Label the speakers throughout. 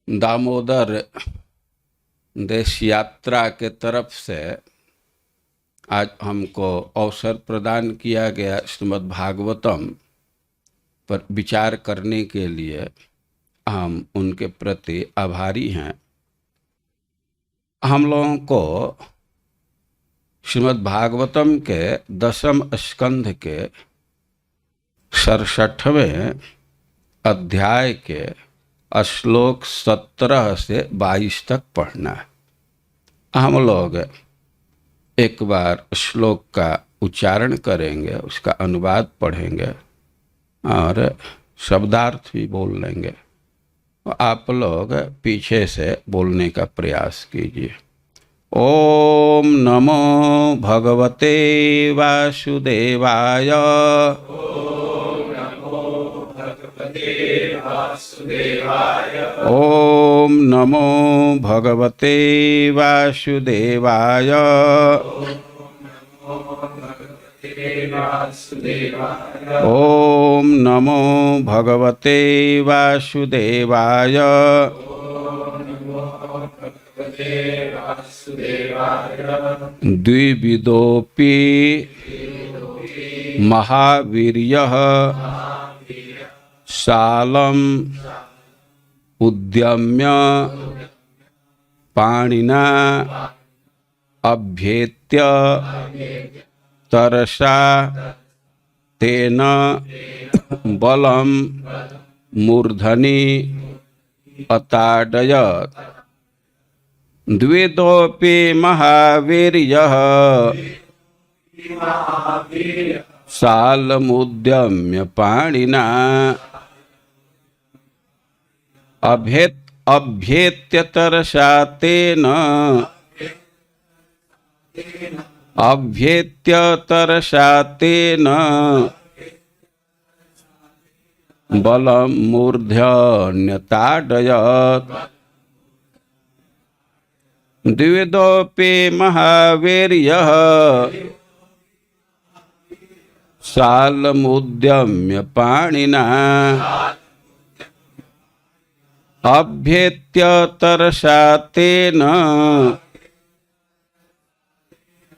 Speaker 1: दामोदर देश यात्रा के तरफ से आज हमको अवसर प्रदान किया गया श्रीमद् भागवतम पर विचार करने के लिए हम उनके प्रति आभारी हैं। हम लोगों को श्रीमद् भागवतम के 10वें स्कंध के 67वें अध्याय के श्लोक 17 से 22 तक पढ़ना है। हम लोग एक बार श्लोक का उच्चारण करेंगे, उसका अनुवाद पढ़ेंगे और शब्दार्थ भी बोल लेंगे। आप लोग पीछे से बोलने का प्रयास कीजिए। ओम नमो भगवते वासुदेवाय। ओम नमो भगवते वासुदेवाय। ओम नमो भगवते वासुदेवाय। द्विविदोऽपि महावीर्यः सालम् उद्यम्य पाणिना अभ्येत्य तरसा तेन बलं मूर्धनि अताडयत्। द्विविदोऽपि महावीर्यः सालमुद्यम्य पाणिना अभ्येत्य तरसा तेन बलं मूर्धन्यताडयत्। द्विविदोऽपि महावीर्यः सालमुद्यम्य पाणिना अभ्येत्य तरसा तेन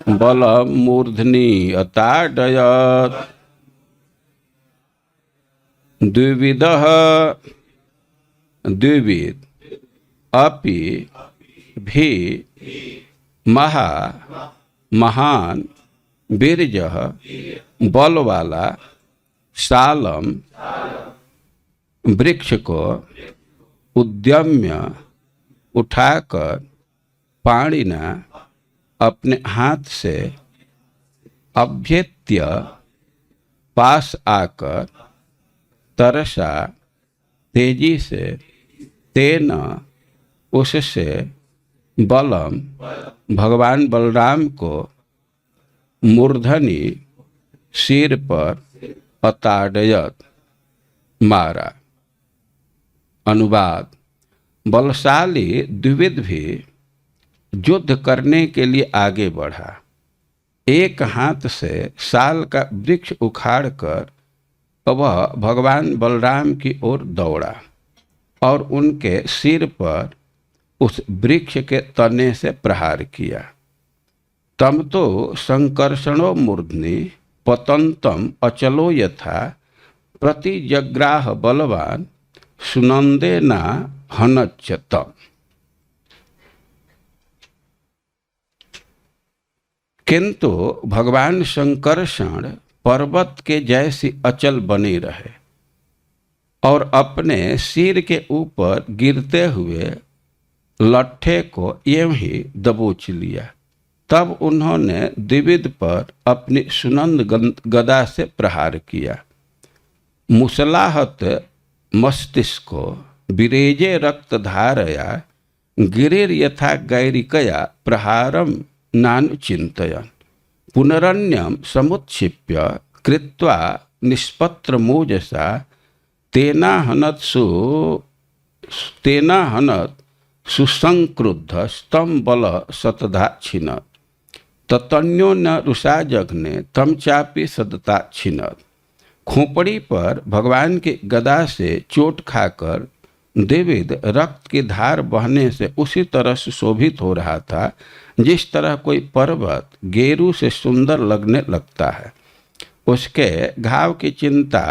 Speaker 1: बलं मूर्धनि अताडयत्। द्विविदः द्विविद अपि भी महान वीर्यः बल वाला सालम वृक्ष को उद्यम्य उठाकर पाणिना अपने हाथ से अभ्येत्य पास आकर तरसा तेजी से तेन उससे बलम भगवान बलराम को मूर्धनि सिर पर अताडयत मारा। अनुवाद। बलशाली द्विविद भी युद्ध करने के लिए आगे बढ़ा। एक हाथ से साल का वृक्ष उखाड़कर वह भगवान बलराम की ओर दौड़ा और उनके सिर पर उस वृक्ष के तने से प्रहार किया। तम तो संकर्षणो मूर्धनि पतंतम अचलो यथा प्रतिजग्राह बलवान सुनंदेना हनच्यतम। किंतु भगवान संकर्षण पर्वत के जैसी अचल बने रहे और अपने सिर के ऊपर गिरते हुए लट्ठे को यूं ही दबोच लिया। तब उन्होंने द्विविद पर अपनी सुनंद गदा से प्रहार किया। मुसलाहत मस्तिष्को विरेजे रक्त धारया गिरिर यथा गैरिकया प्रहारम नानु चिंतयन् पुनरन्यम समुत्क्षिप्य कृत्वा निष्पत्र मोजसा तेना हनत सुसंक्रुद्ध स्तम बल सतदाक्षिणत् ततन्यो न रुषा जघ्ने तम चापि सदताक्षिणत् खोपड़ी पर भगवान की गदा से चोट खाकर देवेद रक्त की धार बहने से उसी तरह से शोभित हो रहा था जिस तरह कोई पर्वत गेरू से सुंदर लगने लगता है। उसके घाव की चिंता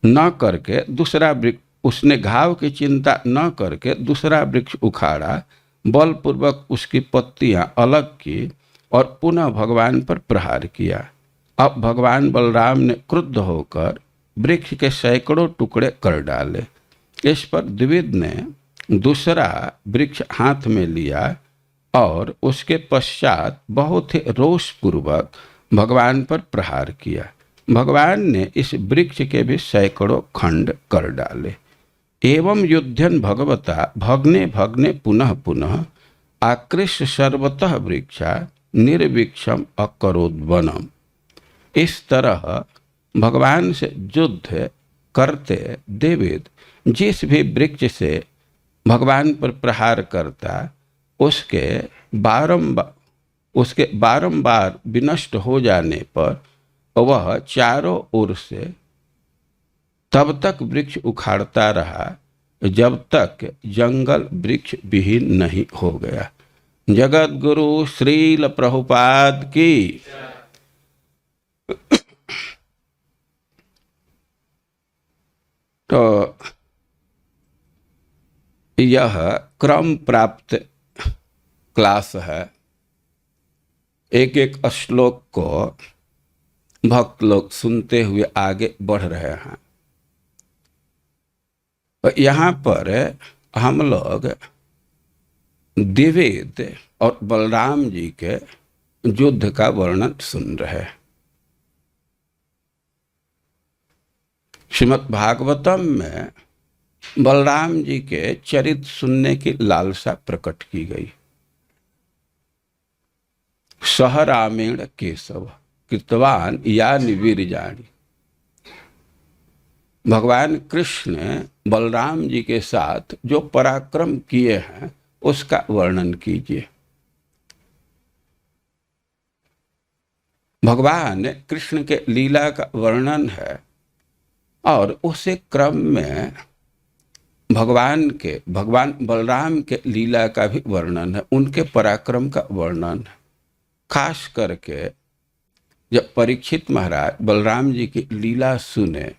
Speaker 1: न करके दूसरा वृक्ष उसने घाव की चिंता न करके दूसरा वृक्ष उखाड़ा, बलपूर्वक उसकी पत्तियां अलग की और पुनः भगवान पर प्रहार किया। अब भगवान बलराम ने क्रुद्ध होकर वृक्ष के सैकड़ों टुकड़े कर डाले। इस पर द्विविद ने दूसरा वृक्ष हाथ में लिया और उसके पश्चात बहुत ही रोषपूर्वक भगवान पर प्रहार किया। भगवान ने इस वृक्ष के भी सैकड़ों खंड कर डाले। एवं युध्यन भगवता भग्ने भग्ने पुनः पुनः आकृष्य सर्वतः वृक्षा निर्विक्षम अकरोद्वनम। इस तरह भगवान से युद्ध करते देवेद जिस भी वृक्ष से भगवान पर प्रहार करता उसके बारंबार विनष्ट हो जाने पर वह चारों ओर से तब तक वृक्ष उखाड़ता रहा जब तक जंगल वृक्ष विहीन नहीं हो गया। जगत गुरु श्रील प्रभुपाद की। तो यह क्रम प्राप्त क्लास है। एक एक श्लोक को भक्त लोग सुनते हुए आगे बढ़ रहे हैं। यहाँ पर हम लोग द्विवेद और बलराम जी के युद्ध का वर्णन सुन रहे हैं। श्रीमद् भागवतम में बलराम जी के चरित्र सुनने की लालसा प्रकट की गई। सह रामेण केशव कृतवान या निवीर्याणि। भगवान कृष्ण ने बलराम जी के साथ जो पराक्रम किए हैं उसका वर्णन कीजिए। भगवान कृष्ण के लीला का वर्णन है और उसी क्रम में भगवान बलराम के लीला का भी वर्णन है, उनके पराक्रम का वर्णन है। खास करके जब परीक्षित महाराज बलराम जी की लीला सुने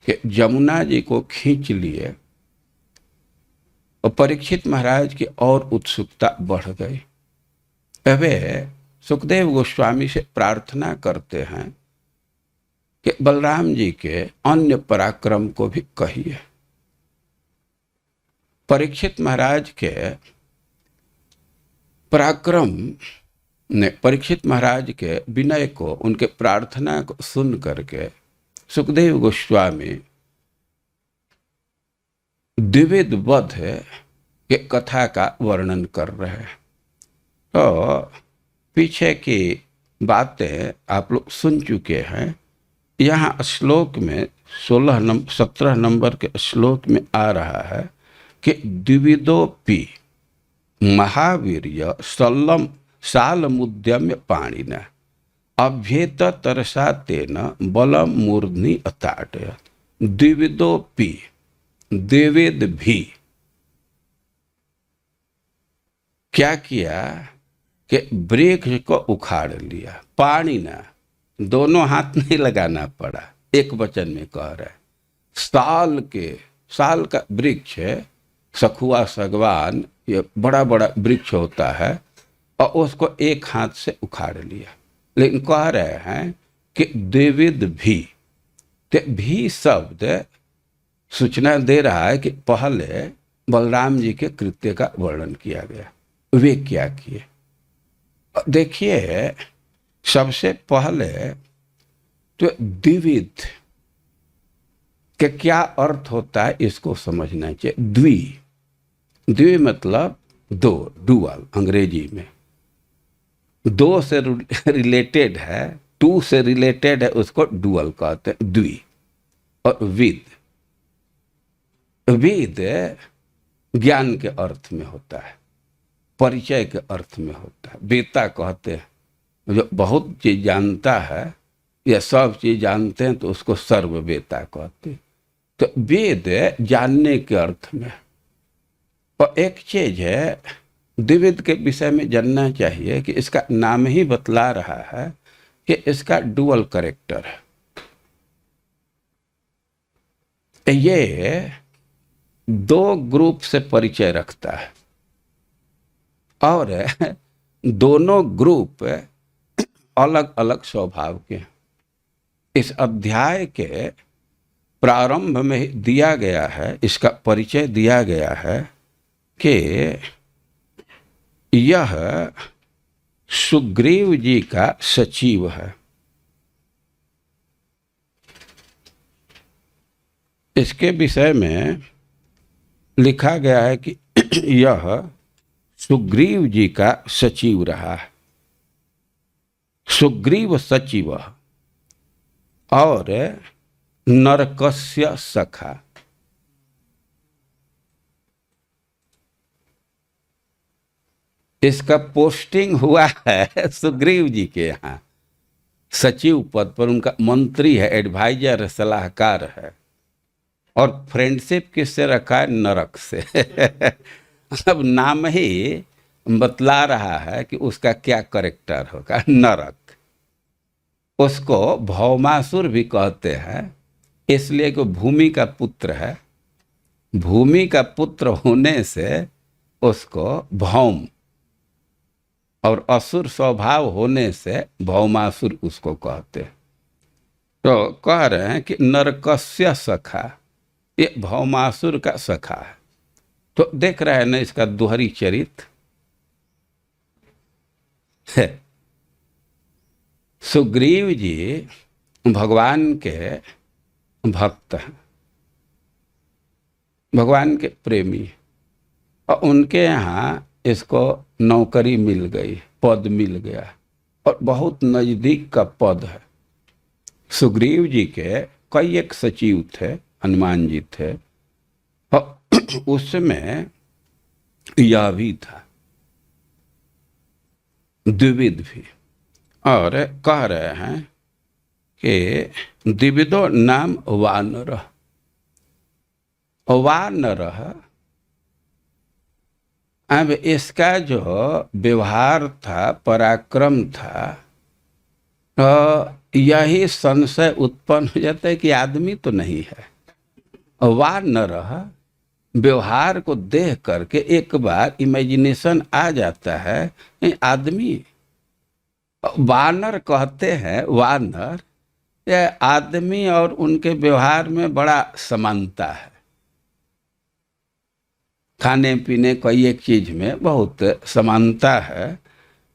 Speaker 1: कि जमुना जी को खींच लिए और परीक्षित महाराज की और उत्सुकता बढ़ गई। वे सुखदेव गोस्वामी से प्रार्थना करते हैं कि बलराम जी के अन्य पराक्रम को भी कहिए। परीक्षित महाराज के पराक्रम ने परीक्षित महाराज के विनय को, उनके प्रार्थना को सुन करके सुखदेव गोस्वामी द्विविद वध के कथा का वर्णन कर रहे हैं। तो पीछे की बातें आप लोग सुन चुके हैं। यहाँ श्लोक में 17 नंबर के श्लोक में आ रहा है कि द्विविदोपि महावीर्य सालमुद्यम्य पाणिना अभ्येत तरसा तेन बलम मूर्धनि अताड़यत्। द्विविदोपि, द्विविद भी क्या किया कि वृक्ष को उखाड़ लिया। पाणिना, दोनों हाथ नहीं लगाना पड़ा, एक वचन में कह रहा है। साल का वृक्ष है, सखुआ सगवान, ये बड़ा बड़ा वृक्ष होता है और उसको एक हाथ से उखाड़ लिया। लेकिन कह रहे हैं कि द्विविद भी, ते भी शब्द सूचना दे रहा है कि पहले बलराम जी के कृत्य का वर्णन किया गया। वे क्या किए देखिए। सबसे पहले तो द्विविद के क्या अर्थ होता है इसको समझना चाहिए। द्वि मतलब दो, डुअल अंग्रेजी में। दो से रिलेटेड है, टू से रिलेटेड है, उसको डुअल कहते हैं, द्वि। और वेद ज्ञान के अर्थ में होता है, परिचय के अर्थ में होता है। वेता कहते हैं जो बहुत चीज जानता है या सब चीज जानते हैं तो उसको सर्ववेता कहते हैं। तो वेद जानने के अर्थ में। और एक चीज है द्विविध के विषय में जानना चाहिए कि इसका नाम ही बतला रहा है कि इसका डुअल कैरेक्टर है। ये दो ग्रुप से परिचय रखता है और दोनों ग्रुप अलग अलग स्वभाव के हैं। इस अध्याय के प्रारंभ में दिया गया है, इसका परिचय दिया गया है कि यह सुग्रीव जी का सचिव है। इसके विषय में लिखा गया है कि यह सुग्रीव जी का सचिव रहा है। सुग्रीव सचिव और नरकस्य सखा। इसका पोस्टिंग हुआ है सुग्रीव जी के यहाँ सचिव पद पर। उनका मंत्री है, एडवाइजर, सलाहकार है। और फ्रेंडशिप किससे रखा है? नरक से। अब नाम ही बतला रहा है कि उसका क्या कैरेक्टर होगा, नरक। उसको भौमासुर भी कहते हैं, इसलिए कि भूमि का पुत्र है। भूमि का पुत्र होने से उसको भौम, और असुर स्वभाव होने से भौमासुर उसको कहते हैं। तो कह रहे हैं कि नरकस्य सखा, ये भौमासुर का सखा है। तो देख रहे हैं ना इसका दोहरी चरित्र है। सुग्रीव जी भगवान के भक्त हैं, भगवान के प्रेमी। और उनके यहाँ इसको नौकरी मिल गई, पद मिल गया, और बहुत नजदीक का पद है। सुग्रीव जी के कई एक सचिव थे, हनुमान जी थे, और उसमें यह भी था, द्विविध भी। और कह रहे हैं कि द्विविधो नाम वानर। वानर, अब इसका जो व्यवहार था, पराक्रम था, तो यही संशय उत्पन्न हो जाता है कि आदमी तो नहीं है। वानर व्यवहार को देख करके एक बार इमेजिनेशन आ जाता है, ये आदमी। वानर कहते हैं, वानर, यह आदमी और उनके व्यवहार में बड़ा समानता है। खाने पीने कई एक चीज में बहुत समानता है।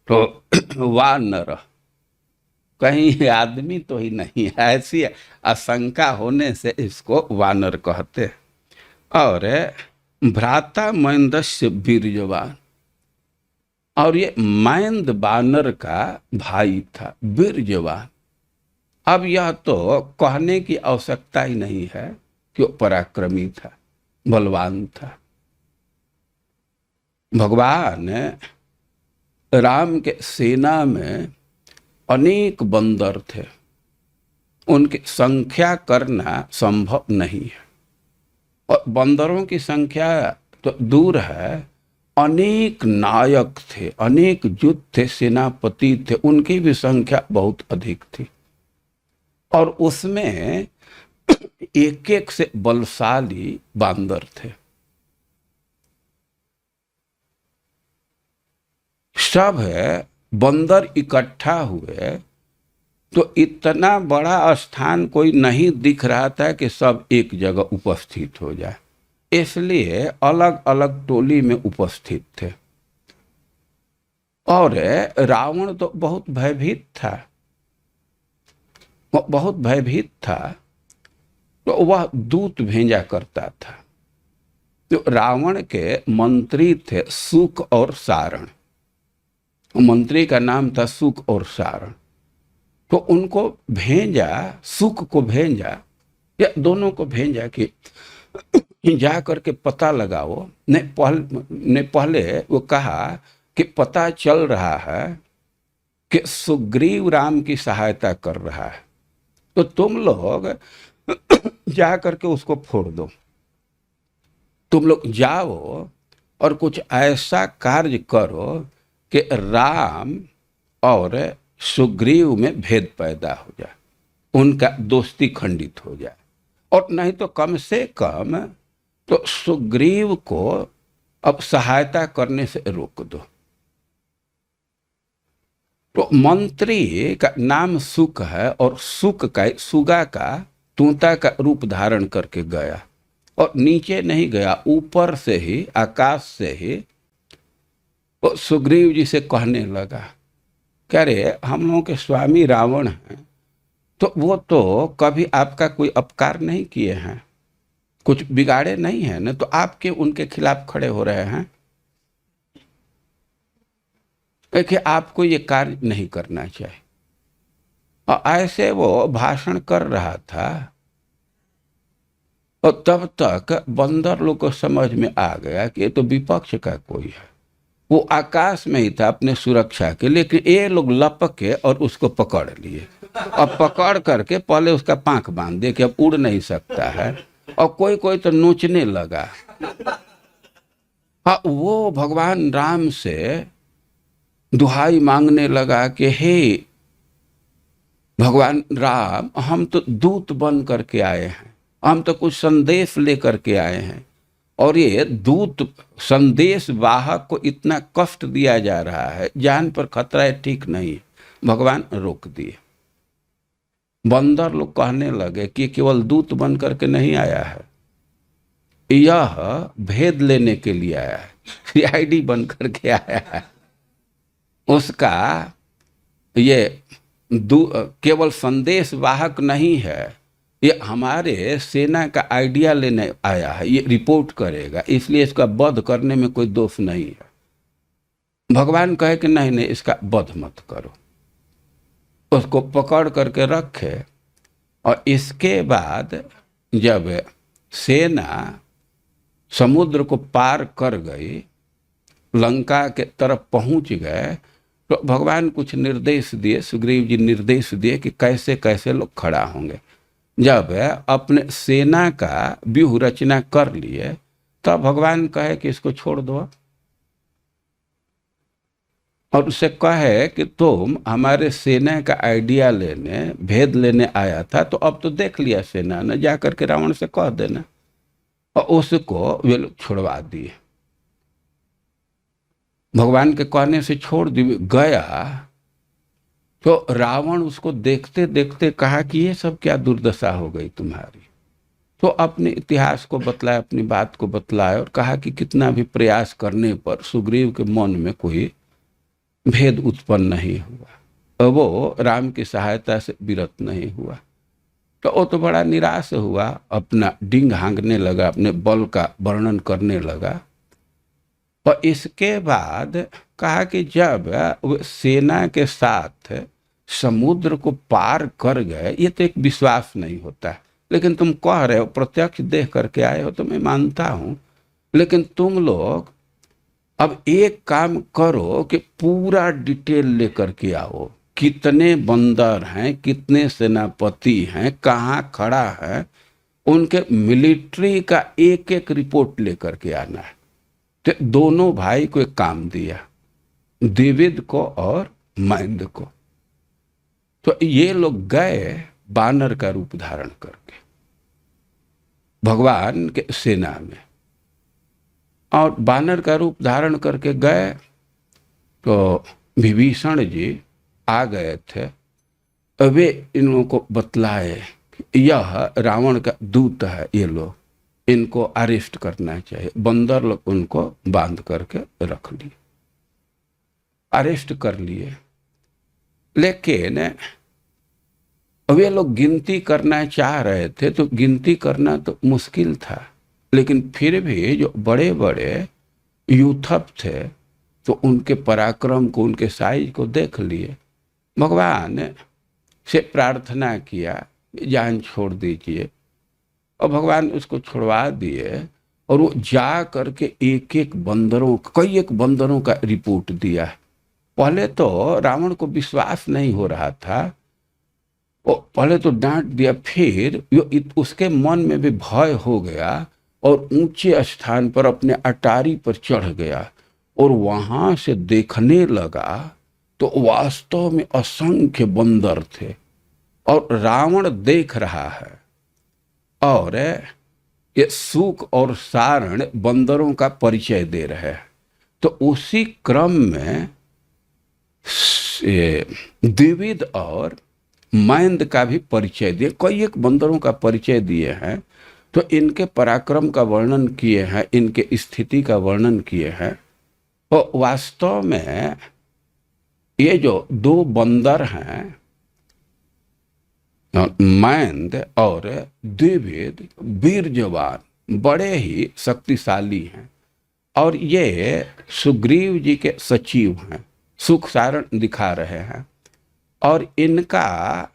Speaker 1: तो वानर, कहीं आदमी तो ही नहीं है, ऐसी आशंका होने से इसको वानर कहते हैं। और भ्राता मैंदस्य वीर्यवान, और ये मैंद बानर का भाई था, वीर्यवान। अब यह तो कहने की आवश्यकता ही नहीं है कि वो पराक्रमी था, बलवान था। भगवान राम के सेना में अनेक बंदर थे, उनकी संख्या करना संभव नहीं है। और बंदरों की संख्या तो दूर है, अनेक नायक थे, अनेक युद्ध थे, सेनापति थे, उनकी भी संख्या बहुत अधिक थी। और उसमें एक एक से बलशाली बांदर थे। सब बंदर इकट्ठा हुए तो इतना बड़ा स्थान कोई नहीं दिख रहा था कि सब एक जगह उपस्थित हो जाए, इसलिए अलग अलग टोली में उपस्थित थे। और रावण तो बहुत भयभीत था, बहुत भयभीत था। तो वह दूत भेजा करता था। तो रावण के मंत्री थे सुक और सारण, मंत्री का नाम था सुक और सारण। तो उनको भेजा, सुक को भेजा या दोनों को भेजा कि जा करके पता लगाओ। ने पहले वो कहा कि पता चल रहा है कि सुग्रीव राम की सहायता कर रहा है, तो तुम लोग जा करके उसको फोड़ दो। तुम लोग जाओ और कुछ ऐसा कार्य करो कि राम और सुग्रीव में भेद पैदा हो जाए, उनका दोस्ती खंडित हो जाए, और नहीं तो कम से कम तो सुग्रीव को अब सहायता करने से रोक दो। तो मंत्री का नाम सुक है और सुक का सुगा का तूता का रूप धारण करके गया, और नीचे नहीं गया, ऊपर से ही आकाश से ही वो सुग्रीव जी से कहने लगा, कह रहे हम लोगों के स्वामी रावण हैं, तो वो तो कभी आपका कोई अपकार नहीं किए हैं, कुछ बिगाड़े नहीं है ना, तो आपके उनके खिलाफ खड़े हो रहे हैं। कि आपको ये कार्य नहीं करना चाहिए। और ऐसे वो भाषण कर रहा था, और तब तक बंदर लोग को समझ में आ गया कि ये तो विपक्ष का कोई है। वो आकाश में ही था अपने सुरक्षा के, लेकिन ये लोग लपके और उसको पकड़ लिए, और पकड़ करके पहले उसका पांख बांध दिए कि अब उड़ नहीं सकता है, और कोई कोई तो नोचने लगा। हाँ, वो भगवान राम से दुहाई मांगने लगा कि हे भगवान राम, हम तो दूत बन करके आए हैं, हम तो कुछ संदेश लेकर के आए हैं, और ये दूत संदेश वाहक को इतना कष्ट दिया जा रहा है, जान पर खतरा है, ठीक नहीं है। भगवान रोक दिए। बंदर लोग कहने लगे कि केवल दूत बन करके नहीं आया है, यह भेद लेने के लिए आया है, सीआईडी बन करके आया है। उसका ये केवल संदेश वाहक नहीं है, ये हमारे सेना का आइडिया लेने आया है, ये रिपोर्ट करेगा, इसलिए इसका वध करने में कोई दोष नहीं है। भगवान कहे कि नहीं नहीं, इसका वध मत करो। उसको पकड़ करके रखे, और इसके बाद जब सेना समुद्र को पार कर गई, लंका के तरफ पहुंच गए, तो भगवान कुछ निर्देश दिए, सुग्रीव जी निर्देश दिए कि कैसे कैसे लोग खड़ा होंगे। जब अपने सेना का व्यूह रचना कर लिए, तब भगवान कहे कि इसको छोड़ दो, और उसे कहे कि तुम हमारे सेना का आइडिया लेने, भेद लेने आया था, तो अब तो देख लिया सेना ने, जा करके रावण से कह देना। और उसको वे लोग छुड़वा दिए, भगवान के कहने से छोड़ दिए। गया तो रावण उसको देखते देखते कहा कि ये सब क्या दुर्दशा हो गई तुम्हारी। तो अपने इतिहास को बतलाया, अपनी बात को बतलाया, और कहा कि कितना भी प्रयास करने पर सुग्रीव के मन में कोई भेद उत्पन्न नहीं हुआ, और वो राम की सहायता से विरत नहीं हुआ। तो वो तो बड़ा निराश हुआ, अपना डिंग हाँगने लगा, अपने बल का वर्णन करने लगा। और इसके बाद कहा कि जब वो सेना के साथ समुद्र को पार कर गए, ये तो एक विश्वास नहीं होता है, लेकिन तुम कह रहे हो, प्रत्यक्ष देख करके आए हो, तो मैं मानता हूं, लेकिन तुम लोग अब एक काम करो कि पूरा डिटेल लेकर के आओ, कितने बंदर हैं, कितने सेनापति हैं, कहाँ खड़ा है, उनके मिलिट्री का एक एक रिपोर्ट लेकर के आना है। तो दोनों भाई को एक काम दिया, द्विविद को और मैंद को। तो ये लोग गए बानर का रूप धारण करके भगवान के सेना में, और बानर का रूप धारण करके गए। तो विभीषण जी आ गए थे, वे इन लोगों को बतलाए कि यह रावण का दूत है, ये लोग, इनको अरेस्ट करना चाहिए। बंदर लोग उनको बांध करके रख लिए, अरेस्ट कर लिए। लेकिन वे लोग गिनती करना चाह रहे थे, तो गिनती करना तो मुश्किल था, लेकिन फिर भी जो बड़े बड़े यूथप थे, तो उनके पराक्रम को, उनके साइज को देख लिए। भगवान से प्रार्थना किया, जान छोड़ दीजिए, और भगवान उसको छुड़वा दिए। और वो जा करके एक एक बंदरों, कई एक बंदरों का रिपोर्ट दिया। पहले तो रावण को विश्वास नहीं हो रहा था, वो पहले तो डांट दिया, फिर उसके मन में भी भय हो गया और ऊंचे स्थान पर अपने अटारी पर चढ़ गया और वहां से देखने लगा तो वास्तव में असंख्य बंदर थे और रावण देख रहा है। और ये सूक और सारण बंदरों का परिचय दे रहे हैं। तो उसी क्रम में द्विविद और मैंद का भी परिचय दिए, कई एक बंदरों का परिचय दिए हैं। तो इनके पराक्रम का वर्णन किए हैं, इनके स्थिति का वर्णन किए हैं। तो वास्तव में ये जो दो बंदर हैं, मैंद और द्विविद, वीर जवान, बड़े ही शक्तिशाली हैं और ये सुग्रीव जी के सचिव हैं, सुख सारण दिखा रहे हैं। और इनका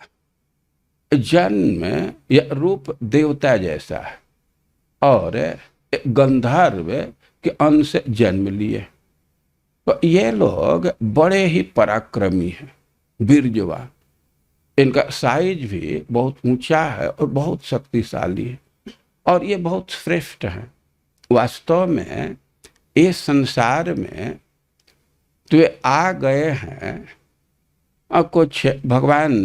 Speaker 1: जन्म या रूप देवता जैसा है और गंधर्व के अंश से जन्म लिए। तो ये लोग बड़े ही पराक्रमी हैं, वीर जवान। इनका साइज भी बहुत ऊंचा है और बहुत शक्तिशाली है और ये बहुत श्रेष्ठ है। वास्तव में इस संसार में तो ये आ गए हैं और कुछ भगवान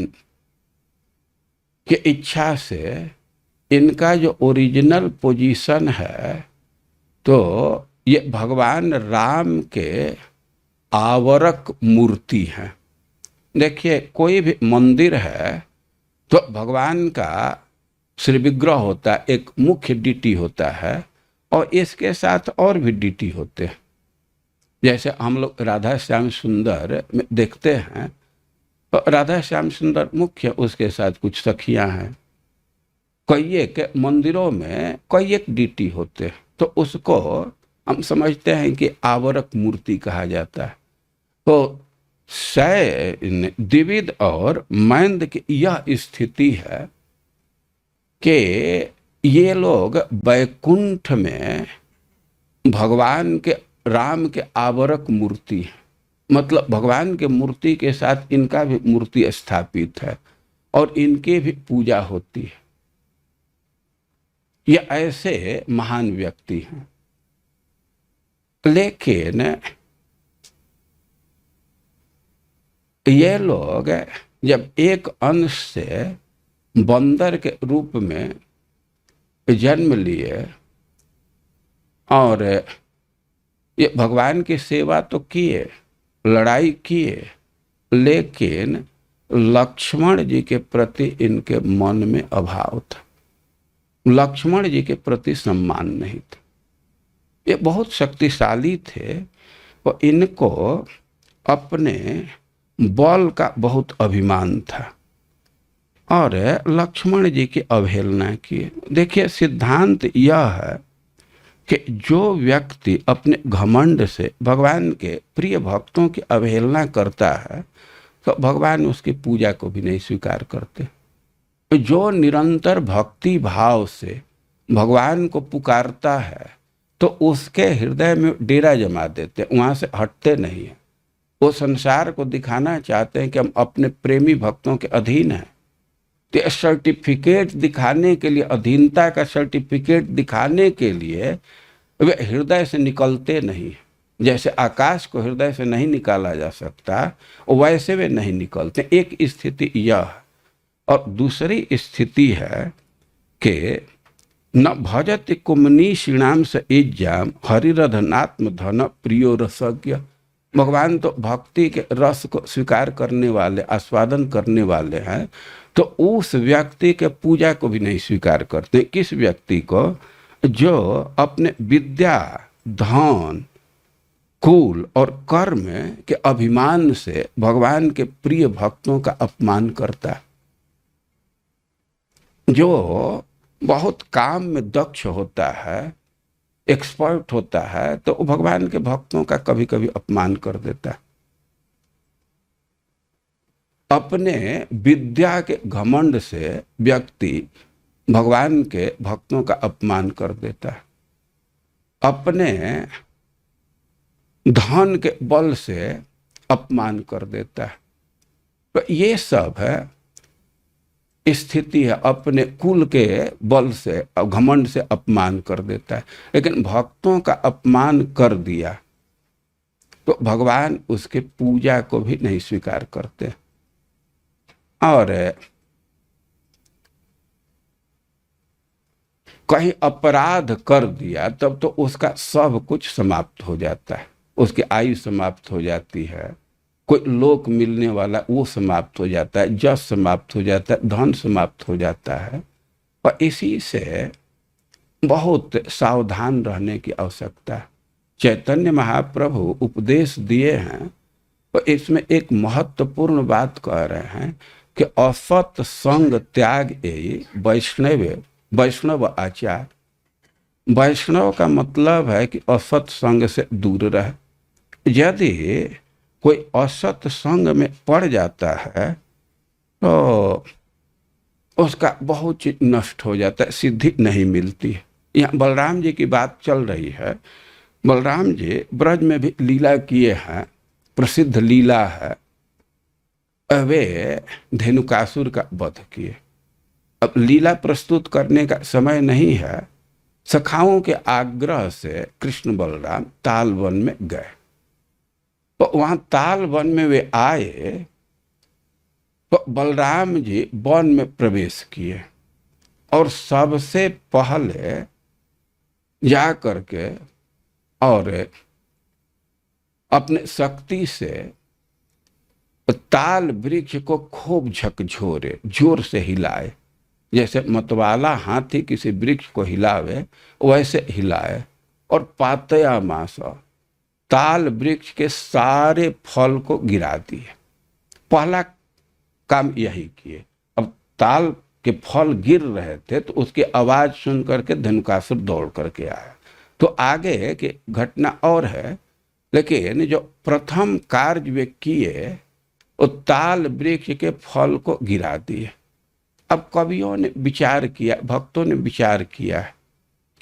Speaker 1: की इच्छा से। इनका जो ओरिजिनल पोजीशन है तो ये भगवान राम के आवरक मूर्ति है। देखिए, कोई भी मंदिर है तो भगवान का श्री विग्रह होता है, एक मुख्य डीटी होता है और इसके साथ और भी डीटी होते हैं। जैसे हम लोग राधा श्याम सुंदर में देखते हैं तो राधा श्याम सुंदर मुख्य, उसके साथ कुछ सखियां हैं। कई एक मंदिरों में कई एक डीटी होते हैं तो उसको हम समझते हैं कि आवरक मूर्ति कहा जाता है। तो द्विविद और मैंद की यह स्थिति है कि ये लोग वैकुंठ में भगवान के राम के आवरक मूर्ति है, मतलब भगवान के मूर्ति के साथ इनका भी मूर्ति स्थापित है और इनकी भी पूजा होती है। ये ऐसे महान व्यक्ति हैं। लेकिन ये लोग जब एक अंश से बंदर के रूप में जन्म लिए और ये भगवान की सेवा तो किए, लड़ाई किए, लेकिन लक्ष्मण जी के प्रति इनके मन में अभाव था, लक्ष्मण जी के प्रति सम्मान नहीं था। ये बहुत शक्तिशाली थे और इनको अपने बल का बहुत अभिमान था और लक्ष्मण जी की अवहेलना की। देखिए, सिद्धांत यह है कि जो व्यक्ति अपने घमंड से भगवान के प्रिय भक्तों की अवहेलना करता है तो भगवान उसकी पूजा को भी नहीं स्वीकार करते। जो निरंतर भक्ति भाव से भगवान को पुकारता है तो उसके हृदय में डेरा जमा देते, वहां से हटते नहीं है। वो संसार को दिखाना चाहते हैं कि हम अपने प्रेमी भक्तों के अधीन हैं। तो सर्टिफिकेट दिखाने के लिए, अधीनता का सर्टिफिकेट दिखाने के लिए वे हृदय से निकलते नहीं। जैसे आकाश को हृदय से नहीं निकाला जा सकता, वैसे वे नहीं निकलते। एक स्थिति यह है और दूसरी स्थिति है कि न भजत कुमनीषिणाम स इज्जाम हरिरधनात्म धन प्रियो रसज्ञ। भगवान तो भक्ति के रस को स्वीकार करने वाले, आस्वादन करने वाले हैं, तो उस व्यक्ति के पूजा को भी नहीं स्वीकार करते। किस व्यक्ति को? जो अपने विद्या, धन, कुल और कर्म के अभिमान से भगवान के प्रिय भक्तों का अपमान करता है, जो बहुत काम में दक्ष होता है, एक्सपर्ट होता है, तो वो भगवान के भक्तों का कभी कभी अपमान कर देता है। अपने विद्या के घमंड से व्यक्ति भगवान के भक्तों का अपमान कर देता है। अपने धन के बल से अपमान कर देता है। तो ये सब है स्थिति है, अपने कुल के बल से घमंड से अपमान कर देता है। लेकिन भक्तों का अपमान कर दिया तो भगवान उसके पूजा को भी नहीं स्वीकार करते। और कहीं अपराध कर दिया तब तो उसका सब कुछ समाप्त हो जाता है, उसकी आयु समाप्त हो जाती है, कोई लोक मिलने वाला वो समाप्त हो जाता है, जस समाप्त हो जाता है, धन समाप्त हो जाता है। और इसी से बहुत सावधान रहने की आवश्यकता है। चैतन्य महाप्रभु उपदेश दिए हैं तो इसमें एक महत्वपूर्ण बात कह रहे हैं कि असत संग त्याग ए वैष्णव आचार। वैष्णव का मतलब है कि असत संग से दूर रहे। यदि कोई असत संग में पड़ जाता है तो उसका बहुत चीज नष्ट हो जाता है, सिद्धि नहीं मिलती है। यहाँ बलराम जी की बात चल रही है। बलराम जी ब्रज में भी लीला किए हैं, प्रसिद्ध लीला है, वे धेनुकासुर का वध किए। अब लीला प्रस्तुत करने का समय नहीं है। सखाओं के आग्रह से कृष्ण बलराम ताल वन में गए। तो वहां ताल वन में वे आए तो बलराम जी वन में प्रवेश किए और सबसे पहले जा करके और अपने शक्ति से ताल वृक्ष को खूब झकझोरे, जोर से हिलाए, जैसे मतवाला हाथी किसी वृक्ष को हिलावे वैसे हिलाए। और पातया मासा, ताल वृक्ष के सारे फल को गिरा दिए। पहला काम यही किए। अब ताल के फल गिर रहे थे तो उसकी आवाज सुन करके धनुकासुर दौड़ करके आया। तो आगे की घटना और है, लेकिन जो प्रथम कार्य वे किए वो ताल वृक्ष के फल को गिरा दिए। अब कवियों ने विचार किया, भक्तों ने विचार किया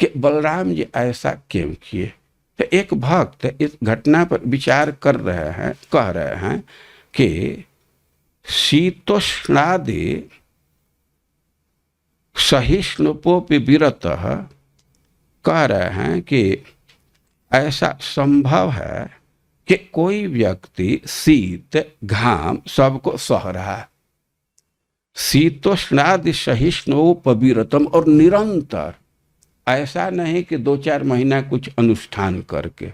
Speaker 1: कि बलराम जी ऐसा क्यों किए। तो एक भक्त इस घटना पर विचार कर रहे हैं, कह रहे हैं कि शीतोष्णादि सहिष्णुपोपि विरतः, कह रहे हैं कि ऐसा संभव है कि कोई व्यक्ति शीत घाम सबको सह रहा है, शीतोष्णादि सहिष्णुपविरतम, और निरंतर, ऐसा नहीं कि 2-4 महीना कुछ अनुष्ठान करके,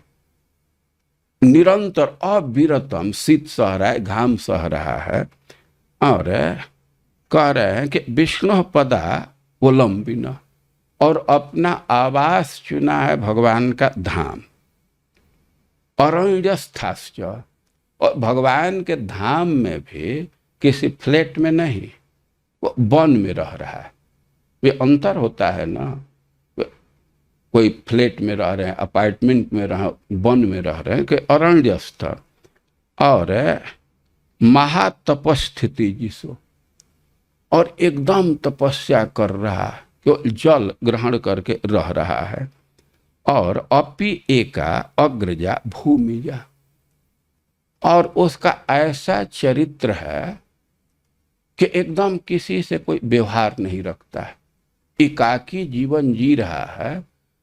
Speaker 1: निरंतर अविरतम शीत सह रहा है, घाम सह रहा है। और कह रहे हैं कि विष्णु पदा अवलंबिन, और अपना आवास चुना है भगवान का धाम। अरण्यस्थाश्च, और भगवान के धाम में भी किसी फ्लैट में नहीं, वो वन में रह रहा है। ये अंतर होता है ना, कोई फ्लैट में रह रहे हैं, अपार्टमेंट में रह, वन में रह रहे हैं, कि अरण्यस्थ। और महातपस्थिति जिसो, और एकदम तपस्या कर रहा है, केवल जल ग्रहण करके रह रहा है। और अपि एका अग्रजा भूमिजा, और उसका ऐसा चरित्र है कि एकदम किसी से कोई व्यवहार नहीं रखता है, एकाकी जीवन जी रहा है।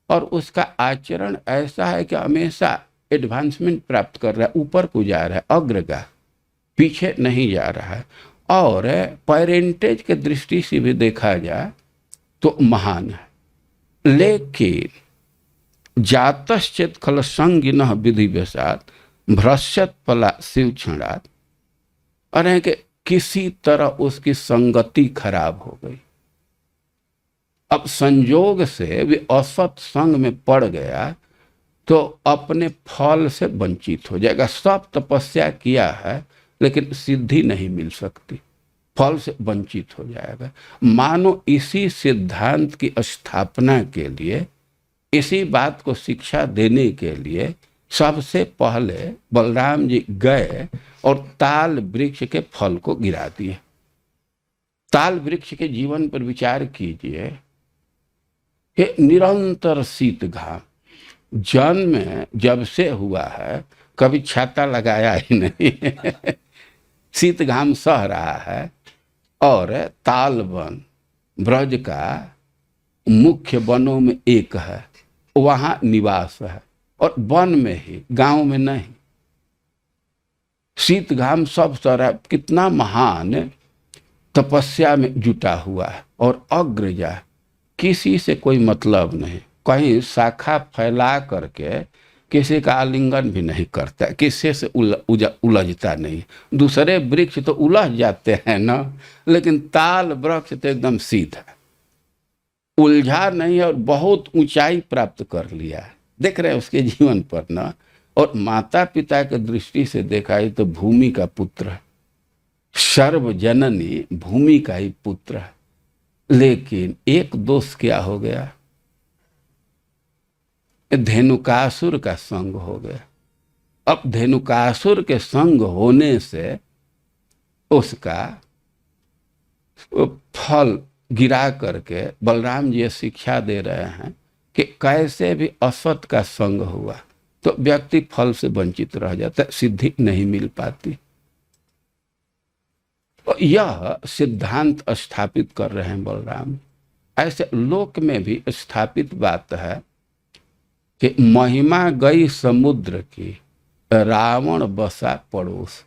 Speaker 1: और उसका आचरण ऐसा है कि हमेशा एडवांसमेंट प्राप्त कर रहा है, ऊपर को जा रहा है, अग्रगा, पीछे नहीं जा रहा है। और पेरेंटेज के दृष्टि से भी देखा जाए तो महान है। लेकिन जातश्चेत खल संगिनः विधि व्यसात भ्रश्यत पला शिव क्षणात, अरे कि किसी तरह उसकी संगति खराब हो गई। अब संयोग से भी असत संग में पड़ गया तो अपने फल से वंचित हो जाएगा। सब तपस्या किया है लेकिन सिद्धि नहीं मिल सकती, फल से वंचित हो जाएगा। मानो इसी सिद्धांत की स्थापना के लिए, इसी बात को शिक्षा देने के लिए सबसे पहले बलराम जी गए और ताल वृक्ष के फल को गिरा दिए। ताल वृक्ष के जीवन पर विचार कीजिए कि निरंतर शीत घाम, जन्म जब से हुआ है कभी छाता लगाया ही नहीं शीत घाम सह रहा है। और ताल वन ब्रज का मुख्य वनों में एक है, वहां निवास है, और वन में ही, गांव में नहीं। शीत घाम सब तरह कितना महान तपस्या में जुटा हुआ है, और अग्रजा, किसी से कोई मतलब नहीं, कहीं शाखा फैला करके किसी का आलिंगन भी नहीं करता, किसी से उलझता नहीं। दूसरे वृक्ष तो उलझ जाते हैं ना, लेकिन ताल वृक्ष तो एकदम सीधा, उलझा नहीं, और बहुत ऊंचाई प्राप्त कर लिया है। देख रहे हैं उसके जीवन पर ना। और माता पिता के दृष्टि से देखा है तो भूमि का पुत्र है, सर्वजननी भूमि का ही पुत्र है। लेकिन एक दोष क्या हो गया, धेनुकासुर का संग हो गया। अब धेनुकासुर के संग होने से उसका फल गिरा करके बलराम जी शिक्षा दे रहे हैं कि कैसे भी असत का संग हुआ तो व्यक्ति फल से वंचित रह जाता है, सिद्धि नहीं मिल पाती। यह सिद्धांत स्थापित कर रहे हैं बलराम। ऐसे लोक में भी स्थापित बात है कि महिमा गई समुद्र की, रावण बसा पड़ोस।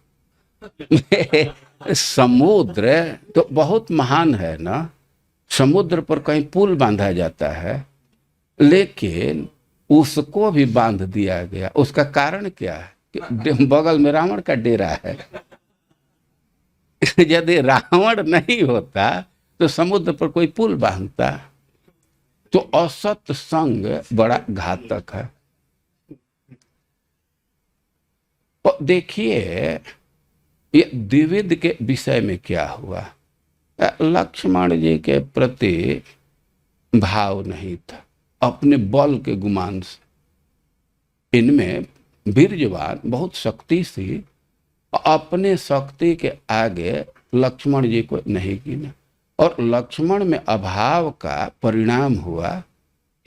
Speaker 1: समुद्र तो बहुत महान है ना, समुद्र पर कहीं पुल बांधा जाता है, लेकिन उसको भी बांध दिया गया। उसका कारण क्या है कि बगल में रावण का डेरा है। यदि रावण नहीं होता तो समुद्र पर कोई पुल बांधता। तो असत संग बड़ा घातक है। और देखिए ये द्विविध के विषय में क्या हुआ, लक्ष्मण जी के प्रति भाव नहीं था, अपने बल के गुमान से। इनमें वीरजवान बहुत शक्ति थी, अपने शक्ति के आगे लक्ष्मण जी को नहीं गिना, और लक्ष्मण में अभाव का परिणाम हुआ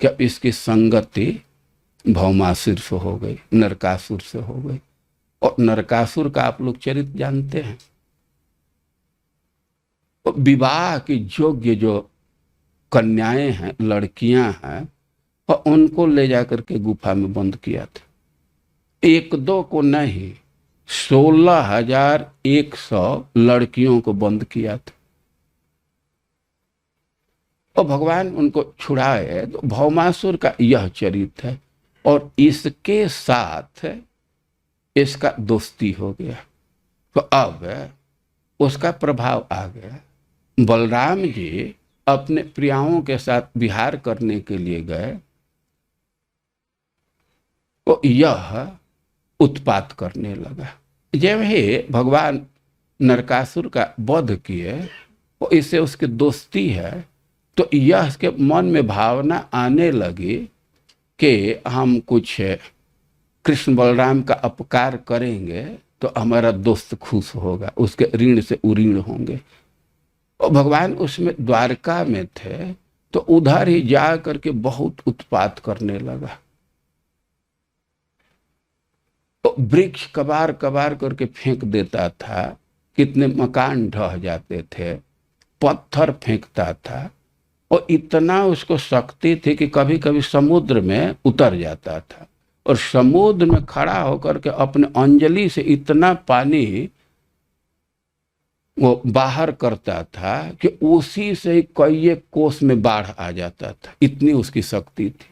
Speaker 1: कि इसकी संगति भौमासुर से हो गई, नरकासुर से हो गई। और नरकासुर का आप लोग चरित्र जानते हैं। विवाह की योग्य जो कन्याएं हैं, लड़कियां हैं, और उनको ले जाकर के गुफा में बंद किया था। एक दो को नहीं, 16,100 लड़कियों को बंद किया था। और भगवान उनको छुड़ाए। तो भौमासुर का यह चरित्र है, और इसके साथ इसका दोस्ती हो गया। तो अब उसका प्रभाव आ गया। बलराम जी अपने प्रियाओं के साथ विहार करने के लिए गए, तो यह उत्पात करने लगा। जब ही भगवान नरकासुर का वध किए, तो इससे उसकी दोस्ती है, तो यह इसके मन में भावना आने लगी कि हम कुछ कृष्ण बलराम का अपकार करेंगे तो हमारा दोस्त खुश होगा, उसके ऋण से उऋण होंगे। और भगवान उसमें द्वारका में थे, तो उधर ही जा करके बहुत उत्पात करने लगा। तो वृक्ष कबार कबार करके फेंक देता था, कितने मकान ढह जाते थे, पत्थर फेंकता था, और इतना उसको शक्ति थी कि कभी कभी समुद्र में उतर जाता था, और समुद्र में खड़ा होकर के अपने अंजलि से इतना पानी वो बाहर करता था कि उसी से कई कोस में बाढ़ आ जाता था, इतनी उसकी शक्ति थी।